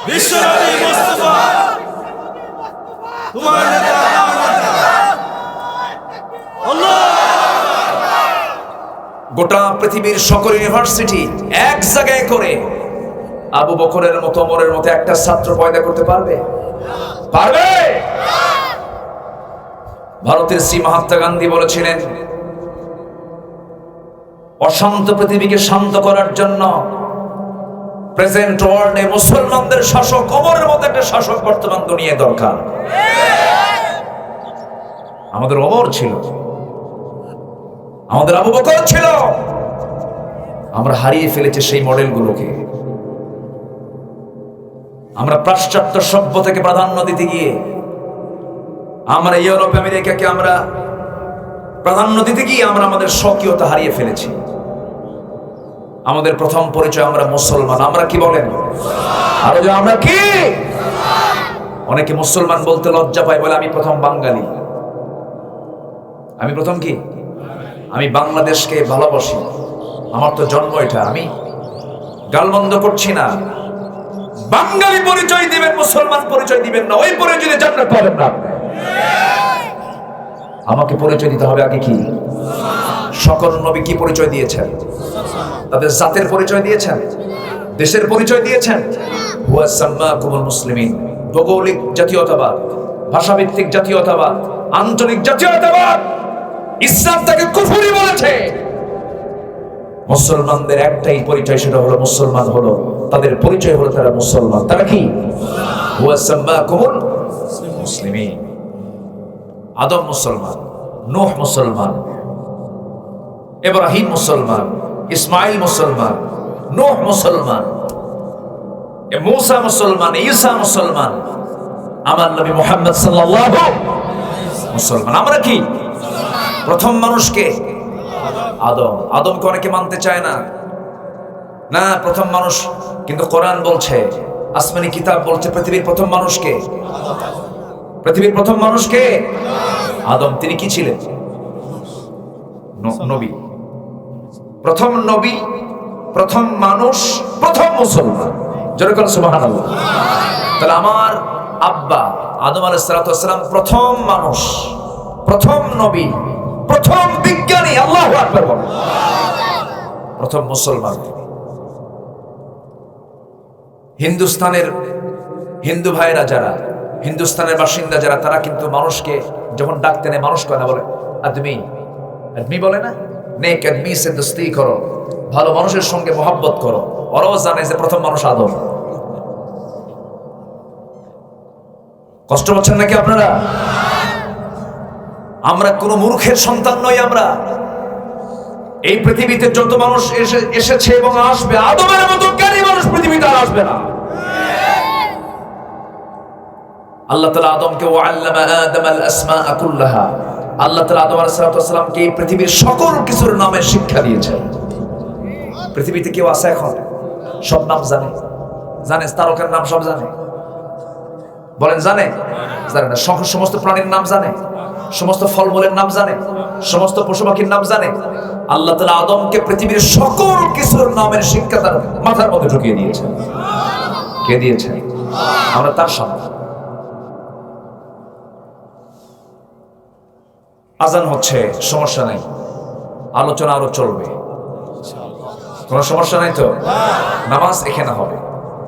বিশ্বনবী মুস্তাফা তোমার নেতা গোটা পৃথিবীর সকল ইউনিভার্সিটি এক জায়গায় করে আবু বকরের মতো, ওমরের মতো একটা ছাত্র পয়দা করতে পারবে? পারবে? ভারতের শ্রী মহাত্মা গান্ধী বলেছিলেন, অশান্ত পৃথিবীকে শান্ত করার জন্য প্রেজেন্ট ওয়ার্ল্ডে মুসলমানদের শাসক ওমরের মতো একটা শাসক বর্তমান দুনিয়ায় দরকার। আমাদের ওমর ছিল, আমাদের আবু বকর ছিল, আমরা হারিয়ে ফেলেছি সেই মডেলগুলোকে। আমরা পাশ্চাত্য সভ্যতাকে প্রাধান্য দিতে গিয়ে, আমরা ইউরোপ আমেরিকাকে আমরা প্রাধান্য দিতে গিয়ে আমরা আমাদের স্বকীয়তা হারিয়ে ফেলেছি। আমাদের প্রথম পরিচয় আমরা মুসলমান। আমরা কি বলেন? আরো যে আমরা কি? অনেকে মুসলমান বলতে লজ্জা পায়, বলে আমি প্রথম বাঙালি। আমি প্রথম কি? আমি বাংলাদেশকে ভালোবাসি, আমার তো জন্ম এটা। আমি গালমন্দ করছি না। বাঙালি পরিচয় দিবেন, মুসলমান পরিচয় দিবেন না। ওই পরিচয় জান্নাত পাবেন না। আমাকে পরিচয় দিতে হবে আগে কি? সকল নবী কি পরিচয় দিয়েছেন? তাদের জাতের পরিচয় দিয়েছেন, দেশের পরিচয় দিয়েছেন। হুয়া সাম্মাকুমুল মুসলিমিন। ভৌগোলিক জাতীয়তাবাদ, ভাষাভিত্তিক জাতীয়তাবাদ, আঞ্চলিক জাতীয়তাবাদ, ইসলাম তাকে কুফরি বলেছে। মুসলমানদের একটাই পরিচয়, সেটা হলো মুসলমান হলো, তাদের পরিচয় হলো তারা মুসলমান। তারা কি? হুয়া সাম্মাকুমুল মুসলিমিন। আদম মুসলমান, নূহ মুসলমান, ইব্রাহিম মুসলমান, ইসমাইল মুসলমান, নূহ মুসলমান, মুসা মুসলমান, ঈসা মুসলমান, আমার নবী মুহাম্মদ সাল্লাল্লাহু মুসলমান। আমরা কি প্রথম মানুষকে আদম। আদমকে অনেকে মানতে চায় না, না প্রথম মানুষ, কিন্তু কোরআন বলছে, আসমানি কিতাব বলছে পৃথিবীর প্রথম মানুষকে, পৃথিবীর প্রথম মানুষকে আদম। তিনি কি ছিলেন? নবী, প্রথম নবী, প্রথম মানুষ, প্রথম মুসলমান। যেরকম সুবহানাল্লাহ। তাহলে আমার আব্বা আদম আলাইহিস সালাতু ওয়াস সালাম প্রথম মানুষ, প্রথম নবী, প্রথম বিজ্ঞানী। আল্লাহু আকবার বলেন। প্রথম মুসলমান। হিন্দুস্তানের হিন্দু ভাইরা যারা, হিন্দুস্তানের বাসিন্দা যারা, তারা কিন্তু মানুষকে যখন ডাকতে নেয় মানুষ কয় না, বলে আদমি। আদমি বলে না, নেক আদমি সে দোস্তি করো, ভালো মানুষের সঙ্গে মহব্বত করো। ওরাও জানে যে প্রথম মানুষ আদম। কষ্ট পাচ্ছেন নাকি আপনারা? আমরা কোন মূর্খের সন্তান নই। আমরা এই পৃথিবীতে যত মানুষ এসেছে এবং আসবে, আদমের মতো জ্ঞানী মানুষ পৃথিবীতে আর আসবে না। আল্লাহ তাআলা আদমকে ওয়াল্লামা আদমাল আসমাআ কুল্লাহা, আল্লাহ তাআলা আদম আলাইহিস সালামকে এই পৃথিবীর সকল কিছুর নামের শিক্ষা দিয়েছেন। পৃথিবীতে কেউ আছে এখন সব নাম জানে? জানে? তারকার নাম সব জানে? বলেন জানে? জানে না। সমস্ত প্রাণীর নাম জানে? সমস্ত ফলমূলের নাম জানে? সমস্ত পশু পাখির নাম জানে? আল্লাহ তাআলা আদমকে পৃথিবীর সকল কিছুর নামের শিক্ষা তার মাথার মধ্যে ঢুকিয়ে দিয়েছেন। কে দিয়েছেন? আমরা তার সন্তান। আজান হচ্ছে, সমস্যা নাই, আলোচনা আরো চলবে, কোনো সমস্যা নাই তো? নামাজ এখানে হবে।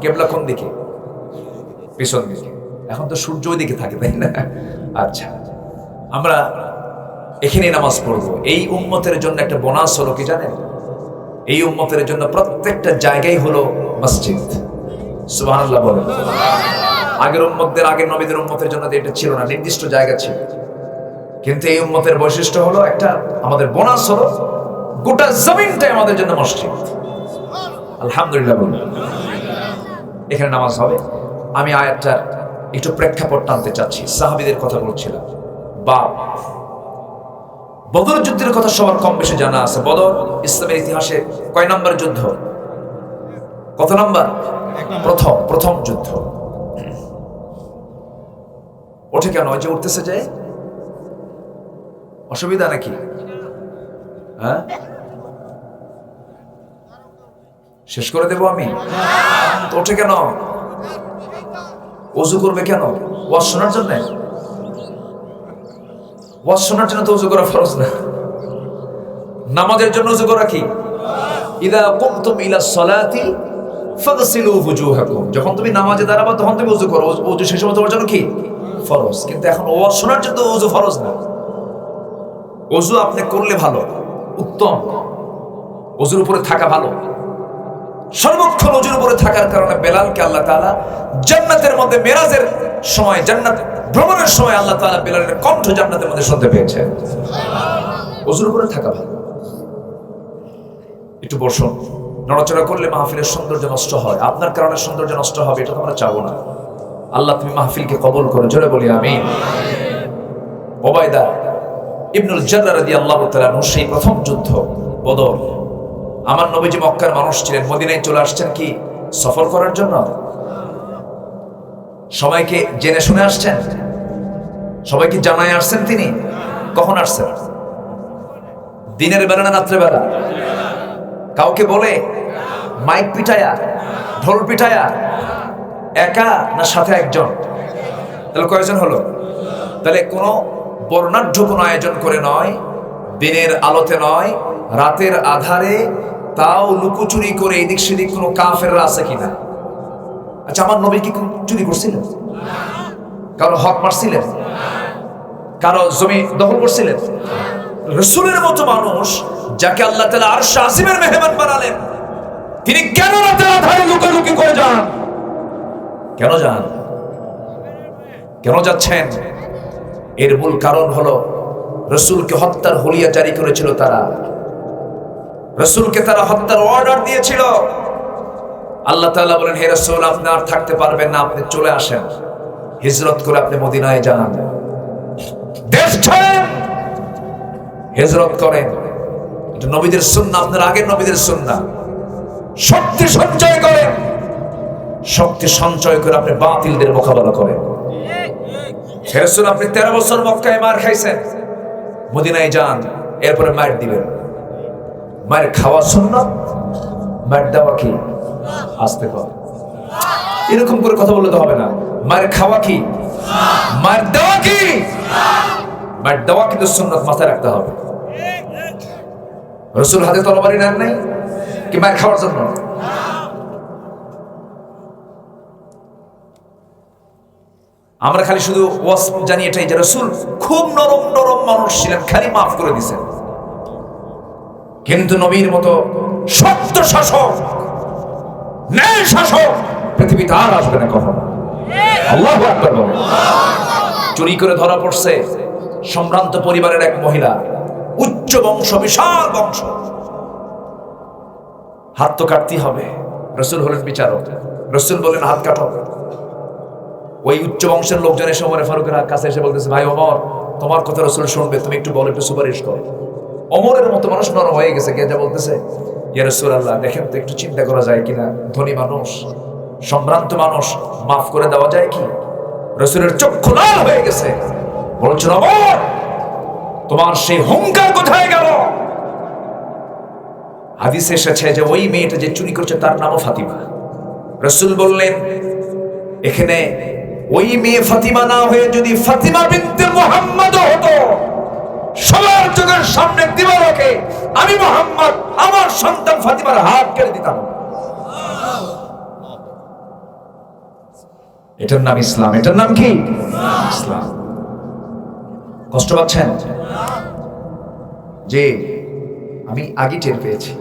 কেবলা কোন দিকে? পিছন দিকে। এখন তো সূর্য ওই দিকে থাকে, তাই না? আচ্ছা, আমরা এখানেই নামাজ পড়বো। এই উম্মতের জন্য একটা বোনাস হলো কি জানেন? এই উম্মতের জন্য প্রত্যেকটা জায়গায় হলো মসজিদ। সুবহানাল্লাহ বলেন। আগের উম্মতদের, আগের নবীদের উম্মতের জন্য এটা ছিল না, নির্দিষ্ট জায়গা ছিল। কিন্তু এই উম্মতের বৈশিষ্ট্য হলো একটা, আমাদের বোনাস হলো গোটা জমিনটাই আমাদের জন্য মসজিদ। আলহামদুলিল্লাহ বলুন। এখানে নামাজ হবে। আমি আয়াতটা একটু প্রেক্ষাপট টানতে চাচ্ছি। সাহাবীদের কথা বলছিলাম। বাপ বদর যুদ্ধের কথা সবার কম বেশি জানা আছে। বদর ইসলামের ইতিহাসে কয় নম্বর যুদ্ধ? কত নম্বর? প্রথম যুদ্ধ। ওঠে কেন? ওই যে উঠতেছে, যে অসুবিধা নাকি? হ্যাঁ, শেষ করে দেবো আমি? তো ওঠে কেন? ওযু করবে কেন? ওয়াজ শোনার জন্য? ওয়াজ শোনার জন্য তো ওযু করা ফরজ না। নামাজের জন্য ওযু করা কি? ইদা কুমতুম ইলা সলাতি ফাগসিলু ওজুহাকুম। যখন তুমি নামাজে দাঁড়াবা তখন তুমি ওযু করো। ওযু সেই সময় তোমার জন্য কি? ফরজ। কিন্তু এখন ওয়াজ শোনার জন্য ওযু ফরজ না। ওযু আপনি করলে ভালো, উত্তম। ওযুর উপরে থাকা ভালো। সর্বক্ষণ ওযুর উপরে থাকার কারণে বেলালকে আল্লাহ তাআলা জান্নাতের মধ্যে মেরাজের সময়, জান্নাত ভ্রমণের সময় আল্লাহ তাআলা বেলালের কণ্ঠ জান্নাতের মধ্যে শুনতে পেয়েছেন। ওযুর উপরে থাকা ভালো। একটু বসুন। নড়াচড়া করলে মাহফিলের সৌন্দর্য নষ্ট হয়। আপনার কারণে সৌন্দর্য নষ্ট হবে, এটা তো আমরা চাবো না। আল্লাহ তুমি মাহফিলকে কবুল করো, জোরে বলি আমিন। উবাইদা ইবনুল জাররাহ রাদিয়াল্লাহু তাআলা আনহু, সেই প্রথম যুদ্ধ বদর। আমার নবীজি মক্কার মানুষ ছিলেন, মদিনায় চলে আসছেন কি সফর করার জন্য? সবাইকে জেনে শুনে আসছেন? সবাইকে জানায় আসছেন? তিনি কখন আসছেন? দিনের বেলা না রাত্রে বেলা? কাউকে বলে? মাইক পিটায়া, ঢোল পিটায়া? একা না সাথে একজন? তাহলে কয়জন হলো? তাহলে কোনো বর্ণাঢ্য কোনো আয়োজন করে নয়, দিনের আলোতে নয়, রাতের আধারে, তাও লুকোচুরি করে এদিক সেদিক কোনো কাফেররা আছে কিনা? আচ্ছা, আমার নবী কি চুরি করছিলেন? কারো হক মারছিলেন? কারো জমি দখল করছিলেন? রাসূলের মতো মানুষ, যাকে আল্লাহ তাআলা আরশ আজিমের মেহমান বানালেন, তিনি কেন রাতের আধারে লুকালুকি করে যান? কেন যান? কেন যাচ্ছেন? এর মূল কারণ হলো রসুলকে হত্যার হুলিয়া জারি করেছিল তারা, রসুলকে তারা হত্যার অর্ডার দিয়েছিল। আল্লাহ তাআলা বলেন, হে রাসূল, আপনি আর থাকতে পারবেন না, আপনি চলে আসেন, হিজরত করে আপনি মদিনায় যান, দেশ ছাড়েন, হিজরত করেন। এটা নবীদের সুন্নাহ, আপনার আগের নবীদের সুন্নাহ। শক্তি সঞ্চয় করেন, শক্তি সঞ্চয় করে আপনি বাতিলদের মোকাবেলা করেন। হে রাসূল, আপনি 13 বছর মক্কায় মার খাইছেন, মদিনায় যান, এরপরে মার দিবেন। মায়ের খাওয়া সুন্নাত, মার দেওয়া কি? আস্তে কর, এরকম করে কথা বলতে হবে না। মায়ের খাওয়া কি? মার দেওয়া কি? মার দেওয়া কিন্তু সুন্নাত, মাথায় রাখতে হবে। রাসূল হাতে তরবারি নেন নাই কি মার খাওয়ার জন্য? আমরা খালি শুধু ওয়াজ জানি এটাই যে রাসূল খুব নরম নরম মানুষ ছিলেন, খালি মাফ করে দিয়েছেন। কিন্তু নবীর মতো সত্য শাসক, ন্যায় শাসক পৃথিবীতে আর আসবে না কখনো। আল্লাহু আকবার বলেন। চুরি করে ধরা পড়ছে সম্ভ্রান্ত পরিবারের এক মহিলা, উচ্চ বংশ, বিশাল বংশ, হাত তো কাটতেই হবে। রাসূল হলেন বিচারক, রাসূল বলেন হাত কাটো। ওই উচ্চ বংশের লোকজন এসে ওমর ফারুকের কাছে এসে বলতেছে, ভাই ওমর, তোমার কথা রাসূল শুনবে, তুমি একটু বলো, একটু সুপারিশ করো। ওমরের মতো মানুষ নরম হয়ে গেছে, কে যা বলতেছে, ইয়া রাসূলুল্লাহ, দেখেন তো একটু চিন্তা করা যায় কিনা, ধনী মানুষ, সম্ভ্রান্ত মানুষ, মাফ করে দেওয়া যায় কি? রাসূলের চক্ষু লাল হয়ে গেছে, বলছেন, ওমর, তোমার সেই হুঙ্কার কোথায় গেল? হাদিসে এসেছে যে ওই মেয়েটা যে চুরি করছে তার নামও ফাতিমা। রাসূল বললেন, এখানে ওই মেয়ে ফাতিমা না হয়ে যদি ফাতিমা বিনতে মুহাম্মদ হতো, সবার চোখের সামনে দিবালোকে আমি মুহাম্মদ আমার সন্তান ফাতিমার হাত কেটে দিতাম। এটার নাম ইসলাম। এটার নাম কি? ইসলাম। কষ্ট পাচ্ছেন? যে আমি আগে টের পেয়েছি,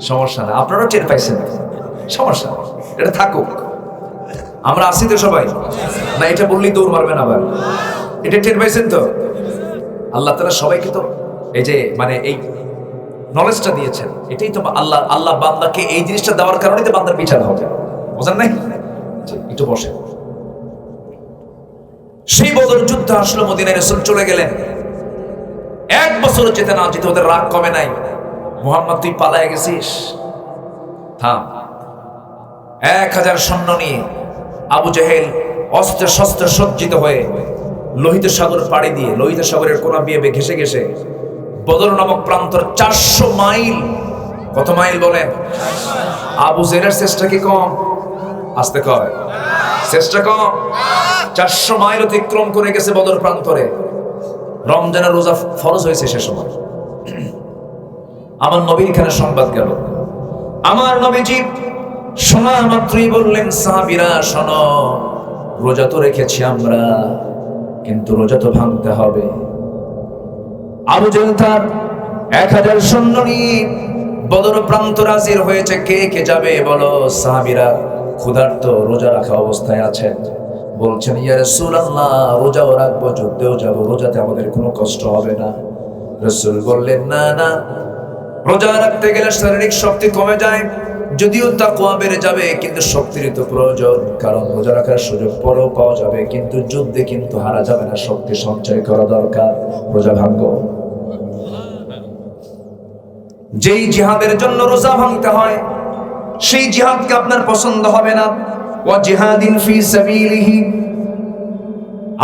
সমস্যা না, আপনারাও টের পাইছেন, সমস্যা না, এটা থাকুক। আমরা আসি তো সবাই না, এটা বললেই দৌড় মারবেন আবার। এটা টের পাইছেন তো? আল্লাহ তাআলা সবাইকে তো এই যে মানে এই নলেজটা দিয়েছেন, এটাই তো আল্লাহ বান্দাকে এই জিনিসটা দেওয়ার কারণেই তো বান্দার বিচার হবে, বুঝেন নাই? একটু বসে। সেই বদর যুদ্ধ আসলো, মদিনায় রাসূল চলে গেলেন। 1 বছর যেতে না যেতে ওদের রাগ কমে নাই। মুহাম্মদ, তুই পালায়ে গেছিস, থাম। 1000 সৈন্য নিয়ে আবু জেহেল অস্ত্র শস্ত্র সজ্জিত হয়ে লোহিত সাগর পাড়ি দিয়ে, লোহিত সাগরের কোনা বেয়ে ঘেসে ঘেসে বদর নামক প্রান্তর 400 মাইল। কত মাইল বলেন? আবু জেহেলের চেষ্টা কি কম? আস্তে কয়, চেষ্টা কম? 400 মাইল অতিক্রম করে গেছে বদর প্রান্তরে। রমজানের রোজা ফরজ হয়েছে সে সময়। আমার নবীর এখানে সংবাদ গেল। আমার নবীজি শোনা মাত্রই বললেন, সাহাবীরা শোনো, রোজা তো রেখেছি আমরা, কিন্তু রোজা তো ভাঙতে হবে। আবু জেহেল তার 1000 সৈন্য নিয়ে বদর প্রান্তরে হাজির হয়েছে। কে কে যাবে বলো? সাহাবীরা ক্ষুধার্ত, রোজা রাখা অবস্থায় আছেন। বলছেন, ইয়া রাসূলুল্লাহ, রোজাও রাখবো, যুদ্ধেও যাব, রোজাতে আমাদের কোনো কষ্ট হবে না। রাসূল বললেন, না না, রোজা রাখতে গেলে শারীরিক শক্তি কমে যায়, যদিও তাকওয়া বেড়ে যাবে, কিন্তু শক্তির তো প্রয়োজন, কারণ রোজা রাখার সুযোগ পরেও পাওয়া যাবে, কিন্তু যুদ্ধে কিন্তু হারা যাবে না, শক্তি সঞ্চয় করা দরকার, রোজা ভাঙবো। যেই জিহাদের জন্য রোজা ভাঙতে হয়, সেই জিহাদকে আপনার পছন্দ হবে না। ওয়া জিহাদিন ফি সাবিলিহি,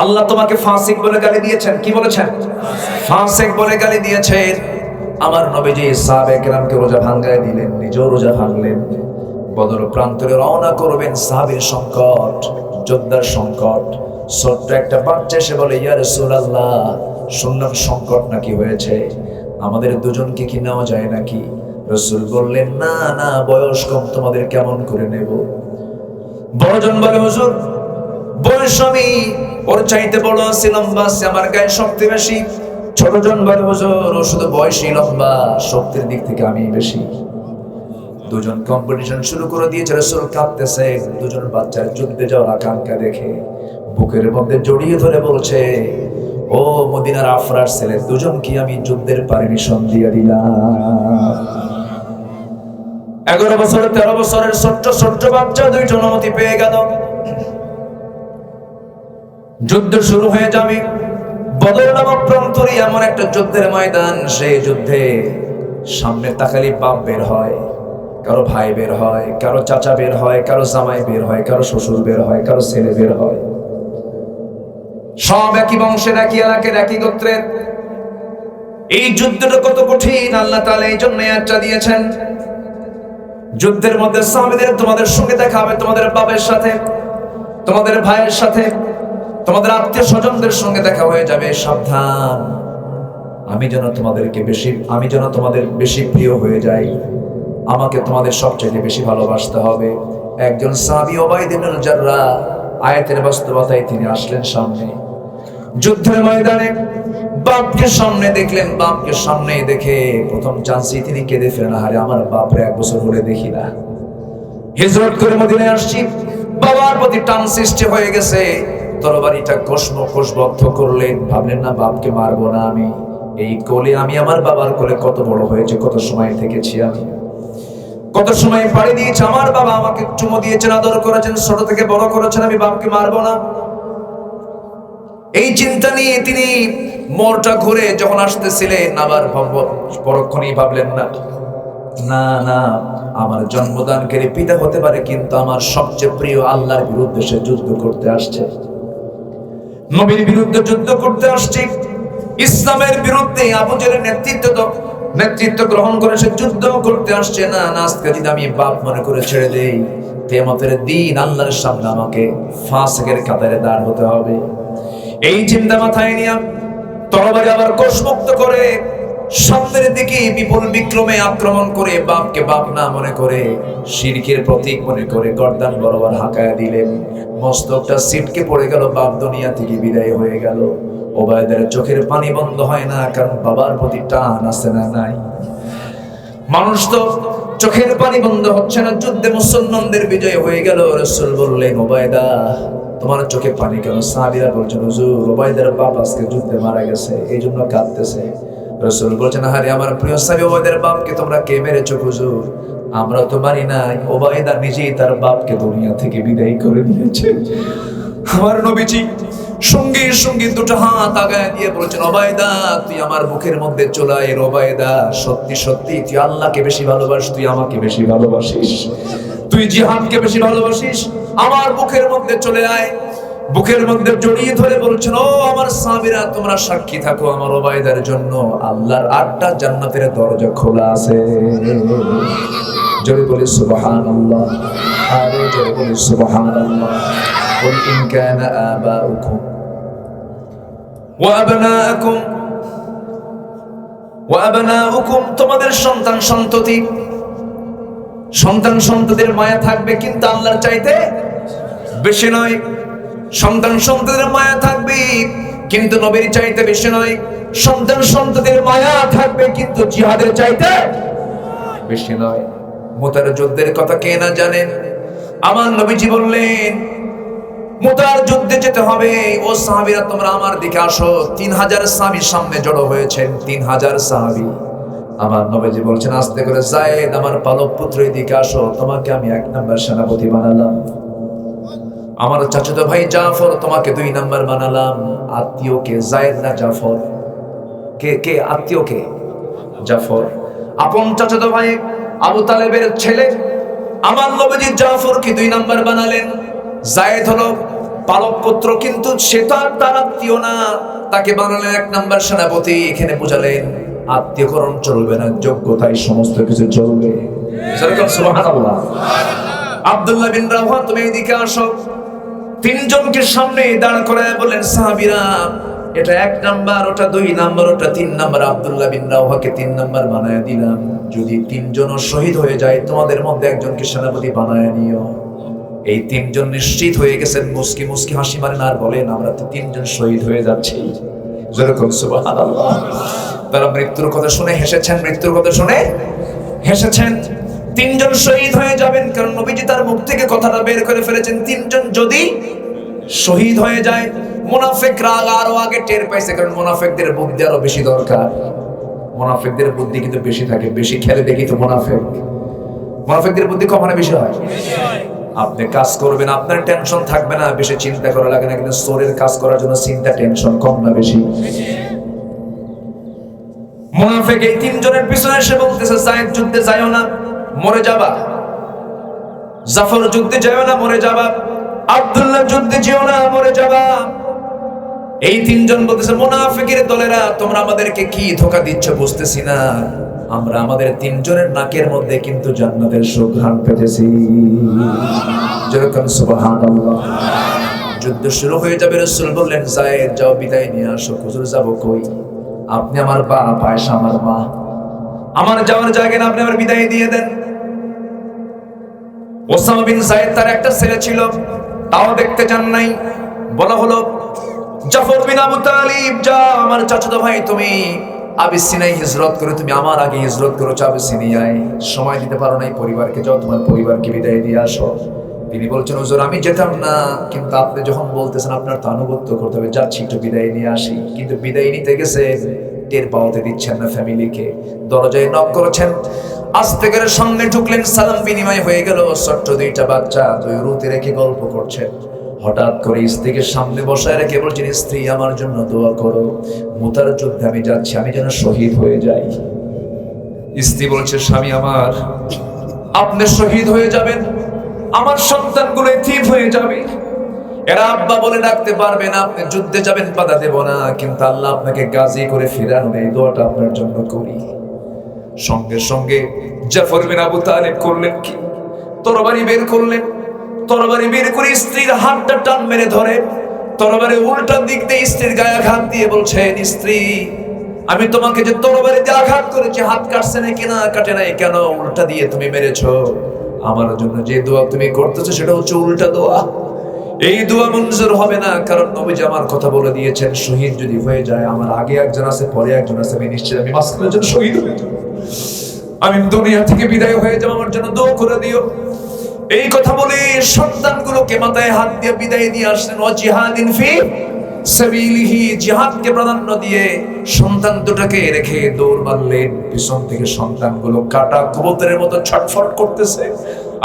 আল্লাহ তোমাকে ফাসিক বলে গালি দিয়েছেন। কি বলেছেন? ফাসিক বলে গালি দিয়েছেন। আমার নবীজি সাহাবায়ে কেরামকে রোজা ভাঙায় দিলেন, নিজেও রোজা ভাঙলেন। বদর প্রান্তরে রওনা করবেন, সাহাবীর সংকট, যোদ্ধার সংকট। ছোট্ট একটা বাচ্চা এসে বলে, ইয়া রাসূলুল্লাহ, শুনলাম সংকট নাকি হয়েছে, আমাদের দুজনকে কি নেওয়া যায় নাকি? রাসূল বললেন, না না, বয়স কম, তোমাদের কেমন করে নেব? বড়জন বলে, হুজুর বয়স আমি ওর চাইতে বড় আছি, লম্বা আছে, আমার গায়ে শক্তি বেশি। ছোটজন বলে, হুজুর ও শুধু বয়সই লম্বা, শক্তির দিক থেকে আমি বেশি। দুজন কম্পিটিশন শুরু করে দিয়েছে। রাসূল কাঁদতেছে, দুজন বাচ্চার যুদ্ধে যাওয়ার আকাঙ্ক্ষা দেখে বুকের মধ্যে জড়িয়ে ধরে বলছে, ও মদিনার আফরার ছেলে দুজনকে আমি যুদ্ধের পারমিশন দিয়ে দিলাম। 11 বছর 13 বছরের ছোট্ট ছোট্ট বাচ্চা দুইটা অনুমতি পেয়ে গেল। যুদ্ধ শুরু হয়ে যাবে। বদর নামক প্রান্তরে এমন একটা যুদ্ধের ময়দান, সেই যুদ্ধে সামনে তাকালি বাপ বের হয়, কারো ভাই বের হয়, কারো চাচা বের হয়, কারো জামাই বের হয়, কারো শ্বশুর বের হয়, কারো ছেলে বের হয়। সব একই বংশের, একই এলাকার, একই গোত্রের। এই যুদ্ধটা কত কঠিন আল্লাহ তাআলা এই জন্য একটা দিয়েছেন। যুদ্ধের মধ্যে সাহাবীদের তোমাদের সঙ্গে দেখা হবে, তোমাদের বাবার সাথে, তোমাদের ভাইয়ের সাথে, তোমাদের আত্মীয় স্বজনদের সঙ্গে দেখা হয়ে যাবে। সাবধান, আমি যেন তোমাদের বেশি প্রিয় হয়ে যাই, আমাকে তোমাদের সবচেয়ে বেশি ভালোবাসতে হবে। একজন সাহাবী উবাইদ ইবনে জাররাহ আয়াতের বাস্তবতায় তিনি আসলেন সামনে। যুদ্ধের ময়দানে বাপকে সামনে দেখলেন। বাপকে সামনে দেখে প্রথম চান্সই তিনি কেঁদে ফেলেন, আরে আমার বাপরে 1 বছর হলে দেখি না। হিজরত করে মদিনায় আসছি, বাবার প্রতি টান সৃষ্টি হয়ে গেছে। তরবারিটা কোষবদ্ধ করলেন, ভাবলেন না বাপকে মারবো না আমি, এই কোলে আমি আমার বাবার কোলে কত বড় হয়েছে, কত সময় থেকেছি আমি, কত সময় পাড়ি দিয়েছে। আমার বাবা আমাকে চুমো দিয়েছেন, আদর করেছেন, ছোট থেকে বড় করেছেন, আমি বাপকে মারবো না। এই চিন্তা নিয়ে তিনি মোড়টা ঘুরে যখন আসতেছিলেন, আবার পরক্ষণেই ভাবলেন না না না আমার জন্মদানকারী পিতা হতে পারে, কিন্তু আমার সবচেয়ে প্রিয় আল্লাহর বিরুদ্ধে সে যুদ্ধ করতে আসছে, নবীর বিরুদ্ধে যুদ্ধ করতে আসছে, ইসলামের বিরুদ্ধে আবু জেহেলের নেতৃত্ব গ্রহণ করে সে যুদ্ধ করতে আসছে। না না, আজকে যদি আমি বাপ মনে করে ছেড়ে দেই, কিয়ামতের দিন আল্লাহর সামনে আমাকে ফাসিকের কাতারে দাঁড় হতে হবে। এই চিন্তা মাথায় নিয়ে তরবারি আবার কোষমুক্ত করে সামনের দিকে বিপুল বিক্রমে আক্রমণ করে বাপকে বাপ না মনে করে, শিরকের প্রতীক মনে করে গর্দান বরাবর হাঁকায়া দিলেন। মস্তকটা ছিটকে পড়ে গেল, বাপ দুনিয়া থেকে বিদায় হয়ে গেল। ওবায়দের চোখের পানি বন্ধ হয় না, কারণ বাবার প্রতি টান আছে না নাই? মানুষ তো চোখের পানি বন্ধ হচ্ছে না। যুদ্ধে মুসলমানদের বিজয় হয়ে গেল। রাসূল বললেন, ওবায়দা তোমার চোখে পানি কেন? সাহাবীরা বলছেন, হুজুর ওবায়দার বাপ আজকে যুদ্ধে মারা গেছে, এই জন্য কাঁদতেছে। রাসূল বলছেন, আরে আমার প্রিয় সাহাবী ওবায়দার বাপকে তোমরা কে মেরেছো হুজুর? আমরা তো মারি নাই, ওবায়দা নিজেই তার বাপকে দুনিয়া থেকে বিদায় করে দিয়েছে। আমার নবীজি সঙ্গে সঙ্গে দুটো হাত আগায় দিয়ে বলছেন, ওবায়দা তুই আমার বুকের মধ্যে চলে আয়। ওবায়দা সত্যি সত্যি তুই আল্লাহকে বেশি ভালোবাসিস, তুই আমাকে বেশি ভালোবাসিস, তুই জিহাদকে বেশি ভালোবাসিস, আমার বুকের মধ্যে চলে আয়। বুকের মধ্যে জড়িয়ে ধরে বলছেন, ও আমার সাহাবীরা তোমরা সাক্ষী থাকো, আমার ওবায়দার জন্য আল্লাহর 8টা জান্নাতের দরজা খোলা আছে। জোরে বলি সুবহানাল্লাহ, আরে জোরে বলি সুবহানাল্লাহ। قل إن كان آباؤكم وأبناؤكم তোমাদের সন্তান সন্ততির মায়া থাকবে, কিন্তু আল্লাহর চাইতে বেশি নয়। সন্তান সন্ততির মায়া থাকবে, কিন্তু নবীর চাইতে বেশি নয়। সন্তান সন্ততির মায়া থাকবে, কিন্তু জিহাদের চাইতে বেশি নয়। মুতার যুদ্ধের কথা কে না জানেন? আমার নবীজি বললেন, মুতার যুদ্ধে যেতে হবে। ও সাহাবীরা তোমরা আমার দিকে আসো। 3000 সাহাবী সামনে জড়ো হয়েছেন, 3000 সাহাবী। আমার নবীজি বলছেন, আস্তে করে যায়েদ আমার পালক পুত্র এদিকে আসো, তোমাকে আমি 1 নাম্বার সেনাপতি বানালাম। আমার চাচাতো ভাই জাফর তোমাকে 2 নাম্বার বানালাম। আত্মীয় কে? যায়েদ না জাফর? কে আত্মীয়? কে? জাফর। আপন চাচাতো ভাই আবু তালেবের ছেলে। আমার নবীজি জাফরকে 2 নাম্বার বানালেন। যায়েদ হলো পালক পুত্র, কিন্তু সে তো আর তার আত্মীয় না, তাকে বানালেন 1 নাম্বার সেনাপতি। এখানে বুঝালেন আত্মীয়করণ চলবে না, যোগ্যতাই সমস্ত কিছু চলবে। সুবহানাল্লাহ। আব্দুল্লাহ বিন রাওহা তুমি এদিকে আসো। 3 জনকে সামনে দাঁড় করায় বলেন, সাহাবীরা এটা 1 নাম্বার, ওটা 2 নাম্বার, ওটা 3 নাম্বার। আব্দুল্লাহ বিন রাওহাকে 3 নাম্বার বানায় দিলাম। যদি 3 জন শহীদ হয়ে যায়, তোমাদের মধ্যে একজনকে সেনাপতি বানায় নিও। এই 3 জন নিশ্চিত হয়ে গেছেন। মুস্কি মুস্কি হাসি মারেন আর বলেন, আমরা তো 3 জন শহীদ হয়ে যাচ্ছি। যেরকম সুবহানাল্লাহ। তারা মৃত্যুর কথা শুনে হেসেছেন, মৃত্যুর কথা শুনে হেসেছেন। 3 জন শহীদ হয়ে যাবেন, কারণ নবীজি তার মুখ থেকে কথাটা বের করে ফেলেছেন, 3 জন যদি শহীদ হয়ে যায়, মুনাফিকরা আরো আগে টের পাইছে, কারণ মুনাফিকদের বুদ্ধি আরো বেশি দরকার। মুনাফিকদের বুদ্ধি কিন্তু বেশি থাকে, বেশি খেলে দেখি তো মুনাফিকদের বুদ্ধি কখনো বেশি হয়। আপনি কাজ করবেন, আপনার টেনশন থাকবে না, বেশি চিন্তা করা লাগে না, কিন্তু চোরের কাজ করার জন্য চিন্তা টেনশন কম না বেশি? মুনাফিক এই তিনজনের পিছনে এসে বলতেছে, যায়েদ যুদ্ধে যাইও না, মরে যাবা। জাফর যুদ্ধে যাইও না, মরে যাবা। আব্দুল্লাহ যুদ্ধে যেও না, মরে যাবা। এই তিনজন বলতেছে, মুনাফিকের দলেরা তোমরা আমাদেরকে কি ধোঁকা দিচ্ছ বুঝতেছি না, আমরা আমাদের তিনজনের নাকের মধ্যে কিন্তু জান্নাতের সুঘ্রাণ পেতেছি। যেরকম সুবহানাল্লাহ। যুদ্ধ শুরু হয়ে যাবে, রাসূল বললেন, যায়েদ যাও বিদায় নিয়ে আসো। হুজুর যাবো কই? আপনি আমার বাপ, আয়েশা আমার মা, আমার যাওয়ার জায়গা না, আপনি আমার বিদায় দিয়ে দেন। ওসামা বিন যায়েদ তার একটা ছেলে ছিল, তাও দেখতে চান নাই। বলা হলো, জাফর বিন আবু তালিব যাও, আমার চাচাতো ভাই, তুমি আবিসিনিয়ায় হিজরত করে তুমি আমার আগে হিজরত করেছো আবিসিনিয়ায়, সময় দিতে পারো নাই পরিবারকে, যাও তোমার পরিবারকে বিদায় দিয়ে আসো। তিনি বলছেন, হুজুর আমি যেতাম না, কিন্তু আপনি যখন বলতেছেন আপনার তো আনুগত্য করতে হবে, যাচ্ছি একটু বিদায় নিয়ে আসি। কিন্তু বিদায় নিতে গেছে, টের পাওয়াতে দিচ্ছেন না ফ্যামিলিকে। দরজায় নক করেছেন, আস্তে করে সামনে ঢুকলেন, সালাম বিনিময় হয়ে গেল। ছোট্ট দুইটা বাচ্চা দুই রুতে রেখে গল্প করছেন। হঠাৎ করে স্ত্রীকে সামনে বসায় রেখে বলছেন, স্ত্রী আমার জন্য দোয়া করো, মুতার যুদ্ধে আমি যাচ্ছি, আমি যেন শহীদ হয়ে যাই। স্ত্রী বলছে, স্বামী আমার, আপনি শহীদ হয়ে যাবেন, আমার সন্তানগুলো এতিম হয়ে যাবে, এরা আব্বা বলে ডাকতে পারবে না, আপনি যুদ্ধে যাবেন বাধা দেব না, কিন্তু আল্লাহ আপনাকে গাজী করে ফিরানো, এই দোয়াটা আপনার জন্য করি। সঙ্গে সঙ্গে জাফর বিন আবু তালিব করলেন কি, তরবারি বের করলেন। তরবারি বের করে স্ত্রীর হাতটা টান মেরে ধরে, তরবারি উল্টা দিক দিয়ে স্ত্রীর গায়ে আঘাত দিয়ে বলছেন, স্ত্রী আমি তোমাকে যে তরবারি দিয়ে আঘাত করেছি, হাত কাটছে নাকি না কাটে নাই, কেন উল্টা দিয়ে তুমি মেরেছো? আমার জন্য যে দোয়া তুমি করতেছো সেটা হচ্ছে উল্টা দোয়া। এই দোয়া মঞ্জুর হবে না, কারণ নবীজি আমার কথা বলে দিয়েছেন, শহীদ যদি হয়ে যায়, আমার আগে একজন আছে পরে একজন আছে, আমি নিশ্চিত আমি মাঝখানের জন্য শহীদ হয়ে যাব, আমি দুনিয়া থেকে বিদায় হয়ে যাব, আমার জন্য দোয়া করে দিও। এই কথা বলে সন্তানগুলোকে মাথায় হাত দিয়ে বিদায় দিয়ে আসলেন। ও জিহাদিন ফি সাবিলিহি, জিহাদকে প্রাধান্য দিয়ে সন্তান দুটাকে রেখে দৌড় মারলেন। পিছন থেকে সন্তানগুলো কাটা কবুতরের মতো ছটফট করতেছে,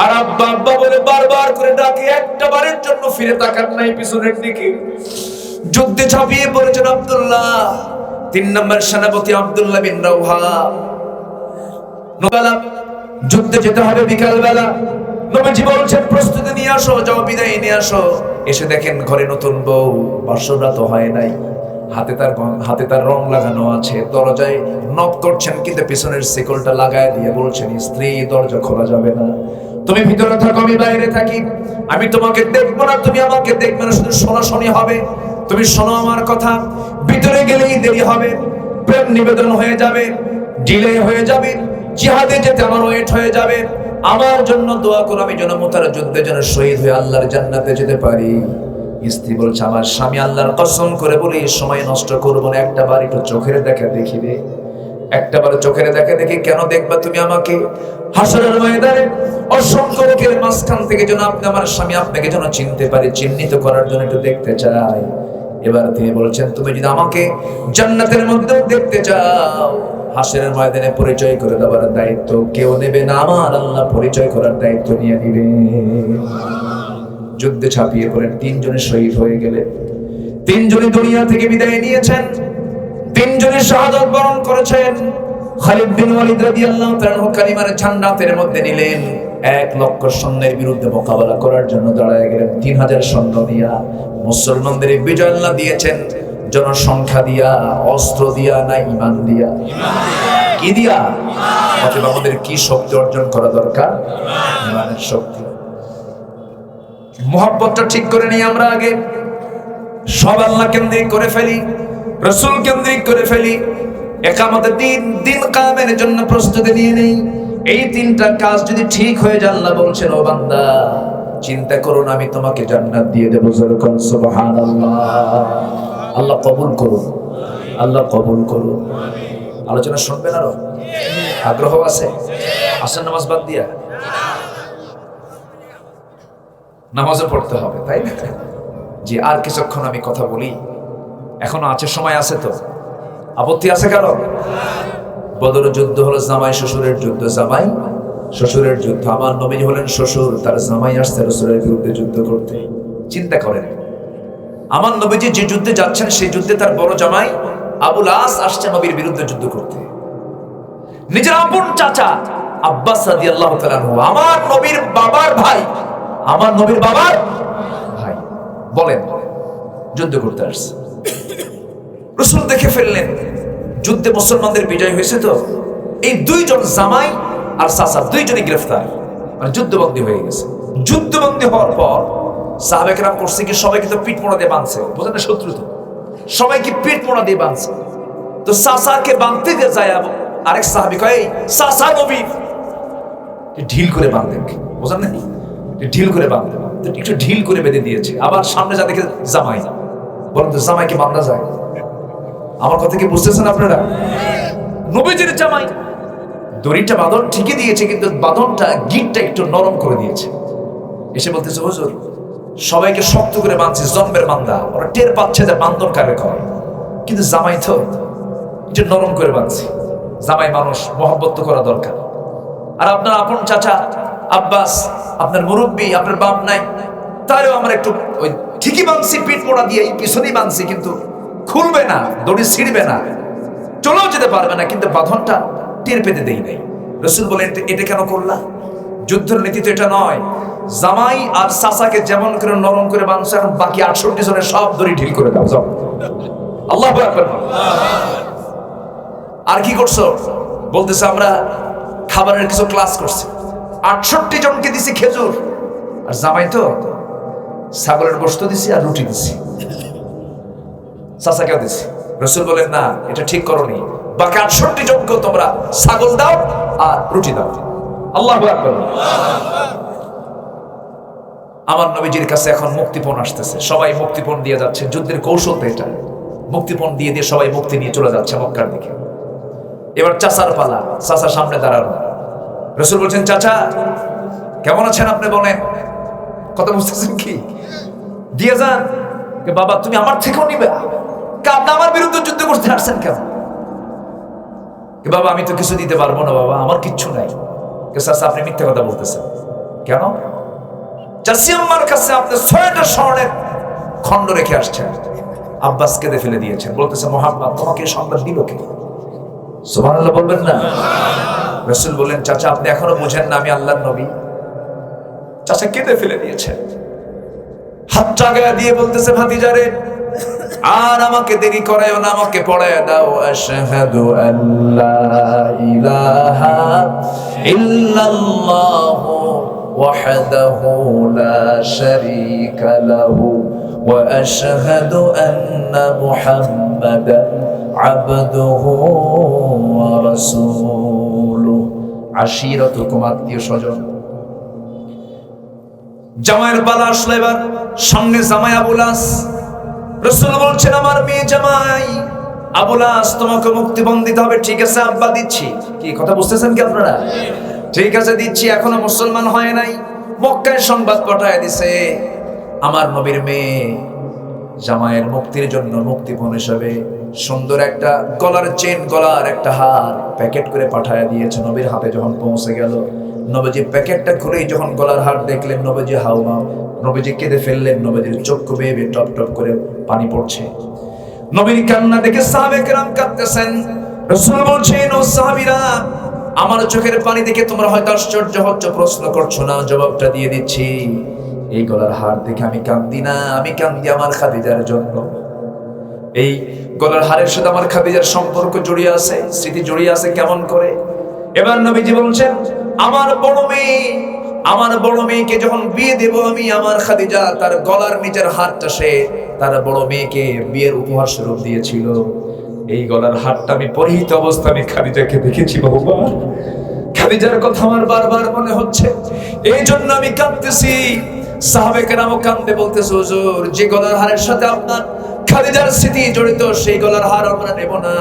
আর আব্বা আব্বা বলে বারবার করে ডাকে, একটা বারের জন্য ফিরে তাকান নাই পিছনের দিকে। যুদ্ধে ঝাঁপিয়ে পড়েছেন আব্দুল্লাহ, 3 নম্বর সেনাপতি আব্দুল্লাহ বিন রাওহা। যুদ্ধে যেতে হবে বিকাল বেলা, নবীজি বলছেন প্রস্তুতি নিয়ে আসো, যাও বিদায় নিয়ে আসো। এসে দেখেন ঘরে নতুন বউ, বাসররা তো হয় নাই, হাতে তার রং লাগানো আছে। দরজায় নক করছেন, কিন্তু পিছনের শিকলটা লাগায় দিয়ে বলছেন, স্ত্রী দরজা খোলা যাবে না, তুমি ভিতরে থাকো, আমি বাইরে থাকি, আমি তোমাকে দেখবো না, তুমি আমাকে দেখবে না, শুধু শোনাশোনি হবে, তুমি শোনো আমার কথা। ভিতরে গেলেই দেরি হবে, প্রেম নিবেদন হয়ে যাবে, ডিলে হয়ে যাবে, জিহাদে যেতে আমার ওয়েট হয়ে যাবে, আমার জন্য দোয়া করো, আমি যেন মুতার যুদ্ধে যেন শহীদ হয়ে আল্লাহর জান্নাতে যেতে পারি। স্ত্রী বলছে, আমার স্বামী আল্লাহর কসম করে বলি সময় নষ্ট করবো না, একটা বার একটু চোখের দেখা দেখিবে, একটা বার চোখের দেখা দেখি। কেন দেখবা তুমি আমাকে? হাসরের ময়দানে অসংখ্য লোকের মাঝখান থেকে যেন আপনি আমার স্বামী আপনাকে যেন চিনতে পারি, চিহ্নিত করার জন্য একটু দেখতে চাই। এবার তিনি বলছেন, তুমি যদি আমাকে জান্নাতের মধ্যেও দেখতে চাও, হাসরের ময়দানে পরিচয় করে দেওয়ার দায়িত্ব কেউ নেবে না, আমার আল্লাহ পরিচয় করার দায়িত্ব নিয়ে নিবে। যুদ্ধে ঝাঁপিয়ে পড়েন, 3 জনে শহীদ হয়ে গেলেন, 3 জনে দুনিয়া থেকে বিদায় নিয়েছেন, 3 জনে শাহাদাত বরণ করেছেন। খালিদ বিন ওয়ালিদ রাদিয়াল্লাহু তাআলা কালিমার ঝান্ডা হাতের মধ্যে নিলেন, 1 লক্ষ সৈন্যের বিরুদ্ধে মোকাবেলা করার জন্য দাঁড়ায় গেলেন। 3000 সৈন্য দিয়া মুসলমানদের বিজয় আল্লাহ দিয়েছেন, জনসংখ্যা দিয়া, অস্ত্র দিয়া, না ঈমান দিয়া? কি দিয়া? অতএব আমাদের কি শক্তি অর্জন করা দরকার? ঈমানের শক্তি। মুহাব্বতটা ঠিক করে নিই আমরা, আগে সব আল্লাহ কেন্দ্রিক করে ফেলি, রাসূল কেন্দ্রিক করে ফেলি, ইকামতের দিন কায়েমের জন্য প্রস্তুতি নিয়ে নেই। এই 3টা কাজ যদি ঠিক হয়ে যায়, আল্লাহ বলছেন, ও বান্দা চিন্তা করো না, আমি তোমাকে জান্নাত দিয়ে দেব। যেরকম সুবহানাল্লাহ। আল্লাহ কবুল করুন, আল্লাহ কবুল করুন। আলোচনা শুনবেন? আরো আগ্রহ আছে? আসেন নামাজ বাদ দিয়া, নামাজও পড়তে হবে, তাই না? যে আর কিছুক্ষণ আমি কথা বলি, এখনো আছে, সময় আছে তো? আপত্তি আছে কারো? বদর যুদ্ধ হলো জামাই শ্বশুরের যুদ্ধ, জামাই শ্বশুরের যুদ্ধ। আমার নবীজি হলেন শ্বশুর, তার জামাই আসছে রাসূলের বিরুদ্ধে যুদ্ধ করতে। চিন্তা করেন, আমার নবীজি যে যুদ্ধে যাচ্ছেন সেই যুদ্ধে তার বড় জামাই আবুল আস আসছে নবীর বিরুদ্ধে যুদ্ধ করতে। নিজের আপন চাচা আব্বাস রাদিয়াল্লাহু তাআলা আনহু, আমার নবীর বাবার ভাই, আমার নবীর বাবার ভাই, বলেন যুদ্ধ করতে আসছে। রাসূল দেখে ফেললেন যুদ্ধে মুসলমানদের বিজয় হয়েছে, তো এই দুইজন জামাই আর চাচা দুইজনই গ্রেফতার, মানে যুদ্ধবন্দী হয়ে গেছে। যুদ্ধবন্দী হওয়ার পর সাহাবায়ে কেরাম করছে কি, সবাইকে তো পিঠ মোড়া দিয়ে বাঁধছে, বোঝেন না, শত্রু তো সবাইকে পিঠ মোড়া দিয়ে বাঁধছে। তো চাচাকে বাঁধতে দিয়ে যায় আরেক সাহাবী কয়, এই চাচা নবীর, ঢিল করে বাঁধে, বোঝেন না, ঢিল করে বাঁধে, একটু ঢিল করে বেঁধে দিয়েছে। আবার সামনে যা দেখে জামাই, বলেন তো জামাইকে বাঁধা যায়? আমার কথা কি বুঝতেছেন আপনারা? নবীজির জামাই দড়িটা বাঁধন ঠিকই দিয়েছে, কিন্তু বাঁধনটা গিটটা একটু নরম করে দিয়েছে। এসে বলতেছে, হুজুর সবাইকে শক্ত করে বাঁধছে, জন্মের বান্ধা, ওরা টের পাচ্ছে যে বান্ধন কারে করে, কিন্তু জামাই তো একটু নরম করে বাঁধছে। জামাই মানুষ, মহব্বত করা দরকার। আর আপনার আপন চাচা আব্বাস, আপনার মুরব্বী, আপনার বাপ নাই, তারও আমরা একটু ওই ঠিকই বাঁধছি, পিঠ মোড়া দিয়ে পিছনেই বাঁধছি, কিন্তু খুলবে না, দড়ি ছিঁড়বে না, চলেও যেতে পারবে না, কিন্তু বাঁধনটা টের পেতে দেই নাই। রাসূল বলেন, এটা কেন করলা? যুদ্ধের নীতি তো এটা নয়। জামাই আর চাচাকে যেমন করে নরম করে বাঁধছে, এখন বাকি 68 জনের সব দড়ি ঢিল করে দাও, যাও। আল্লাহু আকবার। আর কি করছো? বলতেছে, আমরা খাবারের কিছু ক্লাস করছি, 68 জনকে দিছি খেজুর, আর জামাই তো ছাগলের গোশত দিছি আর রুটি দিছি, চাচাকেও দিছি। রাসূল বলেন, না এটা ঠিক করনি, বাকি 68 জনকে তোমরা ছাগল দাও আর রুটি দাও। আল্লাহু আকবার। আমার নবীজির কাছে এখন মুক্তিপণ আসতেছে, সবাই মুক্তিপণ দিয়ে যাচ্ছে, যুদ্ধের কৌশল তো এটা, মুক্তিপণ দিয়ে দিয়ে সবাই মুক্তি নিয়ে চলে যাচ্ছে মক্কার দিকে। এবার চাচার পালা, চাচা সামনে দাঁড়ানো। রাসূল বলছেন, চাচা কেমন আছেন আপনি, বলেন, কথা বুঝতেছেন কি? দিয়ে যান। বাবা তুমি আমার থেকেও নিবে, আপনি আমার বিরুদ্ধে যুদ্ধ করতে আসছেন কেন? বাবা আমি তো কিছু দিতে পারবো না, বাবা আমার কিচ্ছু নাই। চাচা আপনি মিথ্যা কথা বলতেছেন কেন? চাচি আম্মার কাছে আপনি 6টা স্বর্ণের খণ্ড রেখে আসছেন, আব্বাস কেঁদে ফেলে দিয়েছেন, বলতেছে, মুহাম্মদ তোমাকে সংবাদ দিল কে? সুবহানাল্লাহ বলবেন না? রাসূল বললেন, চাচা আপনি এখনো বুঝেন না আমি আল্লাহর নবী? চাচা কেঁদে ফেলে দিয়েছেন, হাতটা গায়ে দিয়ে বলতেছে, ভাতিজারে আর আমাকে দেরি করায়ও না, আমাকে পড়ায় দাও, আশহাদু আল্লা ইলাহা ইল্লাল্লাহু ওয়াহদাহু লা শারীকা লাহু ওয়া আশহাদু আন্না মুহাম্মাদান আবদুহু ওয়া রাসূলুহু। আশিরাতুকুম, আত্মীয় স্বজন। জামাইয়ের পালা আসলো, এবার সামনে জামাই আবুল আস। রাসূল বলছেন, আমার মেয়ে জামাই আবুল আস তোমাকে মুক্তিপণ দিতে হবে। ঠিক আছে আব্বা দিচ্ছি। কি কথা বুঝতেছেন কি আপনারা? ঠিক আছে দিচ্ছি। এখনো মুসলমান হয় নাই, মক্কায় সংবাদ পাঠায় দিছে, আমার নবীর মেয়ে জামাইয়ের মুক্তির জন্য মুক্তিপণ হিসাবে সুন্দর একটা গলার চেন, গলার একটা হার প্যাকেট করে পাঠায় দিয়েছে। নবীর হাতে যখন পৌঁছে গেল, নবীজি প্যাকেটটা খুলেই যখন গলার হার দেখলেন, নবীজি হাউমাউ, নবীজি কেঁদে ফেললেন, নবীজির চক্ষু বেয়ে বেয়ে টপ টপ করে পানি পড়ছে। নবীর কান্না দেখে সাহাবায়ে কেরাম কাঁদতেছেন। রাসূল বলছেন, ও সাহাবীরা, আমার চোখের পানি দেখে তোমরা হয়তো আশ্চর্য হচ্ছ, প্রশ্ন করছো না, জবাবটা দিয়ে দিচ্ছি। এই গলার হার দেখে আমি কান্দি না, আমি কান্দি আমার খাদিজার জন্য। এই গলার হারের সাথে আমার খাদিজার সম্পর্ক জড়িয়ে আছে, স্মৃতি জড়িয়ে আছে। কেমন করে? এবার নবীজি বলছেন, আমার বড় মেয়েকে যখন বিয়ে দেব আমি, আমার খাদিজা তার গলার নিচের হারটা সে তার বড় মেয়েকে বিয়ের উপহার স্বরূপ দিয়েছিল। এই গলার হারটা আমি পরিহিত অবস্থা আমি খাদিজাকে দেখেছি বহুবার। খাদিজার কথা আমার বারবার মনে হচ্ছে, এই জন্য আমি কাঁদতেছি। সাহাবায়ে কেরামও কান্দে, বলতেছে, হুজুর যে গলার হারের সাথে আপনার খাদিজার স্মৃতি জড়িত, সেই গলার হার আমরা নেব না,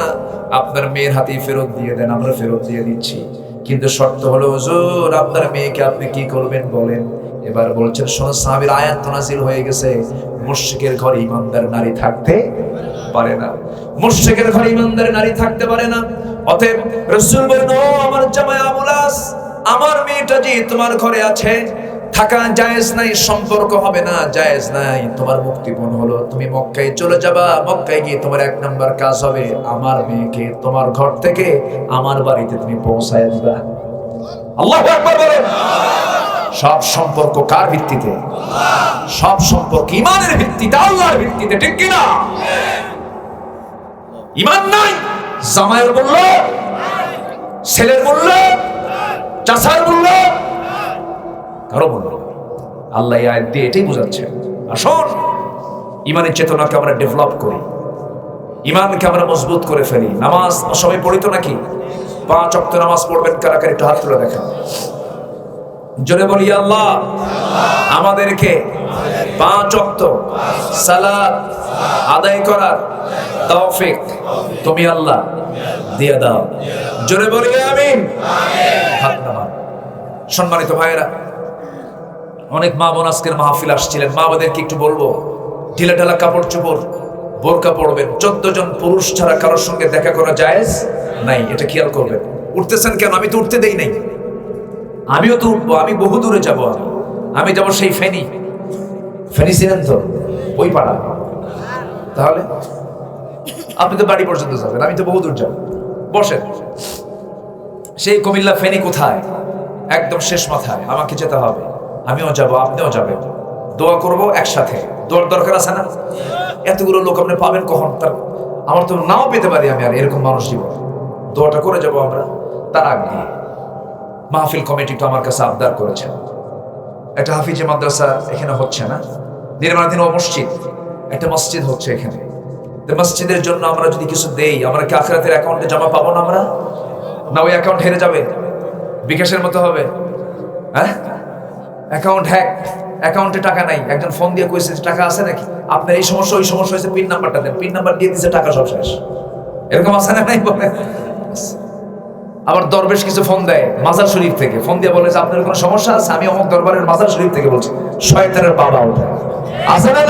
আপনার মেয়ের হাতেই ফেরত দিয়ে দেন। আমরা ফেরত দিয়ে দিচ্ছি, কিন্তু শর্ত হলো হুজুর আপনার মেয়েকে আপনি কি করবেন বলেন? এবার বলছেন শোনো সাহাবীর, আয়াত তো নাযিল হয়ে গেছে, মুশরিকের ঘরে ঈমানদার নারী থাকতে পারে না, মুশরিকের ঘরে ঈমানদার নারী থাকতে পারে না। অতএব রাসূল বলেন, ও আমার জামাই আবুল আস, আমার মেয়েটা যে তোমার ঘরে আছে, থাকা জায়েজ নাই, সম্পর্ক হবে না, জায়েজ নাই। তোমার মুক্তিপণ হলো তুমি মক্কায় চলে যাবা, মক্কায় গিয়ে তোমার এক নাম্বার কাজ হবে আমার মেয়েকে তোমার ঘর থেকে আমার বাড়িতে তুমি পৌঁছায় দিবা। আল্লাহু আকবার বলেন। সব সম্পর্ক কার ভিত্তিতে? সব সম্পর্ক ঈমানের ভিত্তিতে, আল্লাহর ভিত্তিতে, ঠিক কি না? ঈমান নাই, জামাইয়ের মূল্য, ছেলের মূল্য, চাচার মূল্য, কারো মূল্য। আল্লাহ এই আয়াত দিয়ে এটাই বোঝাচ্ছে। আসুন ঈমানের চেতনাকে আমরা ডেভেলপ করি, ঈমানকে আমরা মজবুত করে ফেলি। নামাজ সবাই পড়িত নাকি? 5 ওয়াক্ত নামাজ পড়বেন কারা কারা? একটু হাত তুলে দেখা। জোরে বলি আল্লাহ আমাদেরকে 5 ওয়াক্ত সালাত আদায় করার তৌফিক তুমি আল্লাহ দিয়ে দাও। জোরে বলি আমিন। হাত নামান। সম্মানিত ভাইয়েরা, অনেক মা বোন আজকের মাহফিল আসছিলেন, মা বোনদেরকে একটু বলবো, ঢিলা ঢালা কাপড় চোপড় বোরকা পড়বেন। 14 জন পুরুষ ছাড়া কারোর সঙ্গে দেখা করা জায়েজ নাই, এটা খেয়াল করবেন। উঠতেছেন কেন? আমি তো উঠতে দেই নাই, আমিও তো উঠবো, আমি বহু দূরে যাবো। আমি যাবো সেই ফেনী ছিলেন তো ওই পাড়া, তাহলে আপনি তো বাড়ি পর্যন্ত যাবেন, আমি তো বহু দূর যাবো। বসেন, সেই কুমিল্লা ফেনী কোথায়? একদম শেষ মাথায়, আমাকে যেতে হবে, আমিও যাবো, আপনিও যাবেন। দোয়া করবো একসাথে, দোয়ার দরকার আছে না? এতগুলো লোক আপনি পাবেন কখন? তার আমার তো নাও পেতে পারি আমি, আর এরকম মানুষ জীবন। দোয়াটা করে যাবো আমরা। তার আগে মাহফিল কমিটি তো আমার কাছে আবদার করেছেন, একটা হাফিজে মাদ্রাসা এখানে হচ্ছে না, নির্মাণাধীন মসজিদ, একটা মসজিদ হচ্ছে এখানে। তো মসজিদের জন্য আমরা যদি কিছু দেই, আমরা কি আখিরাতের অ্যাকাউন্টে জমা পাবো না আমরা? না ওই অ্যাকাউন্ট হেরে যাবে, বিকাশের মতো হবে? হ্যাঁ, অ্যাকাউন্ট হ্যাক, অ্যাকাউন্টে টাকা নাই। একজন ফোন দিয়ে কইছে টাকা আছে নাকি, আপনার এই সমস্যা ওই সমস্যা হয়েছে, পিন নাম্বারটা দেন। পিন নাম্বার দিয়ে দিছে, টাকা সব শেষ। এরকম আছে না নাই বলে? আবার দরবেশ কিছু ফোন দেয় মাজার শরীফ থেকে, ফোন দিয়ে বলে যে আপনার কোনো সমস্যা আছে, আমি অমুক দরবারের মাজার শরীফ থেকে বলছি। শয়তানের বাবা ওটা আছে না?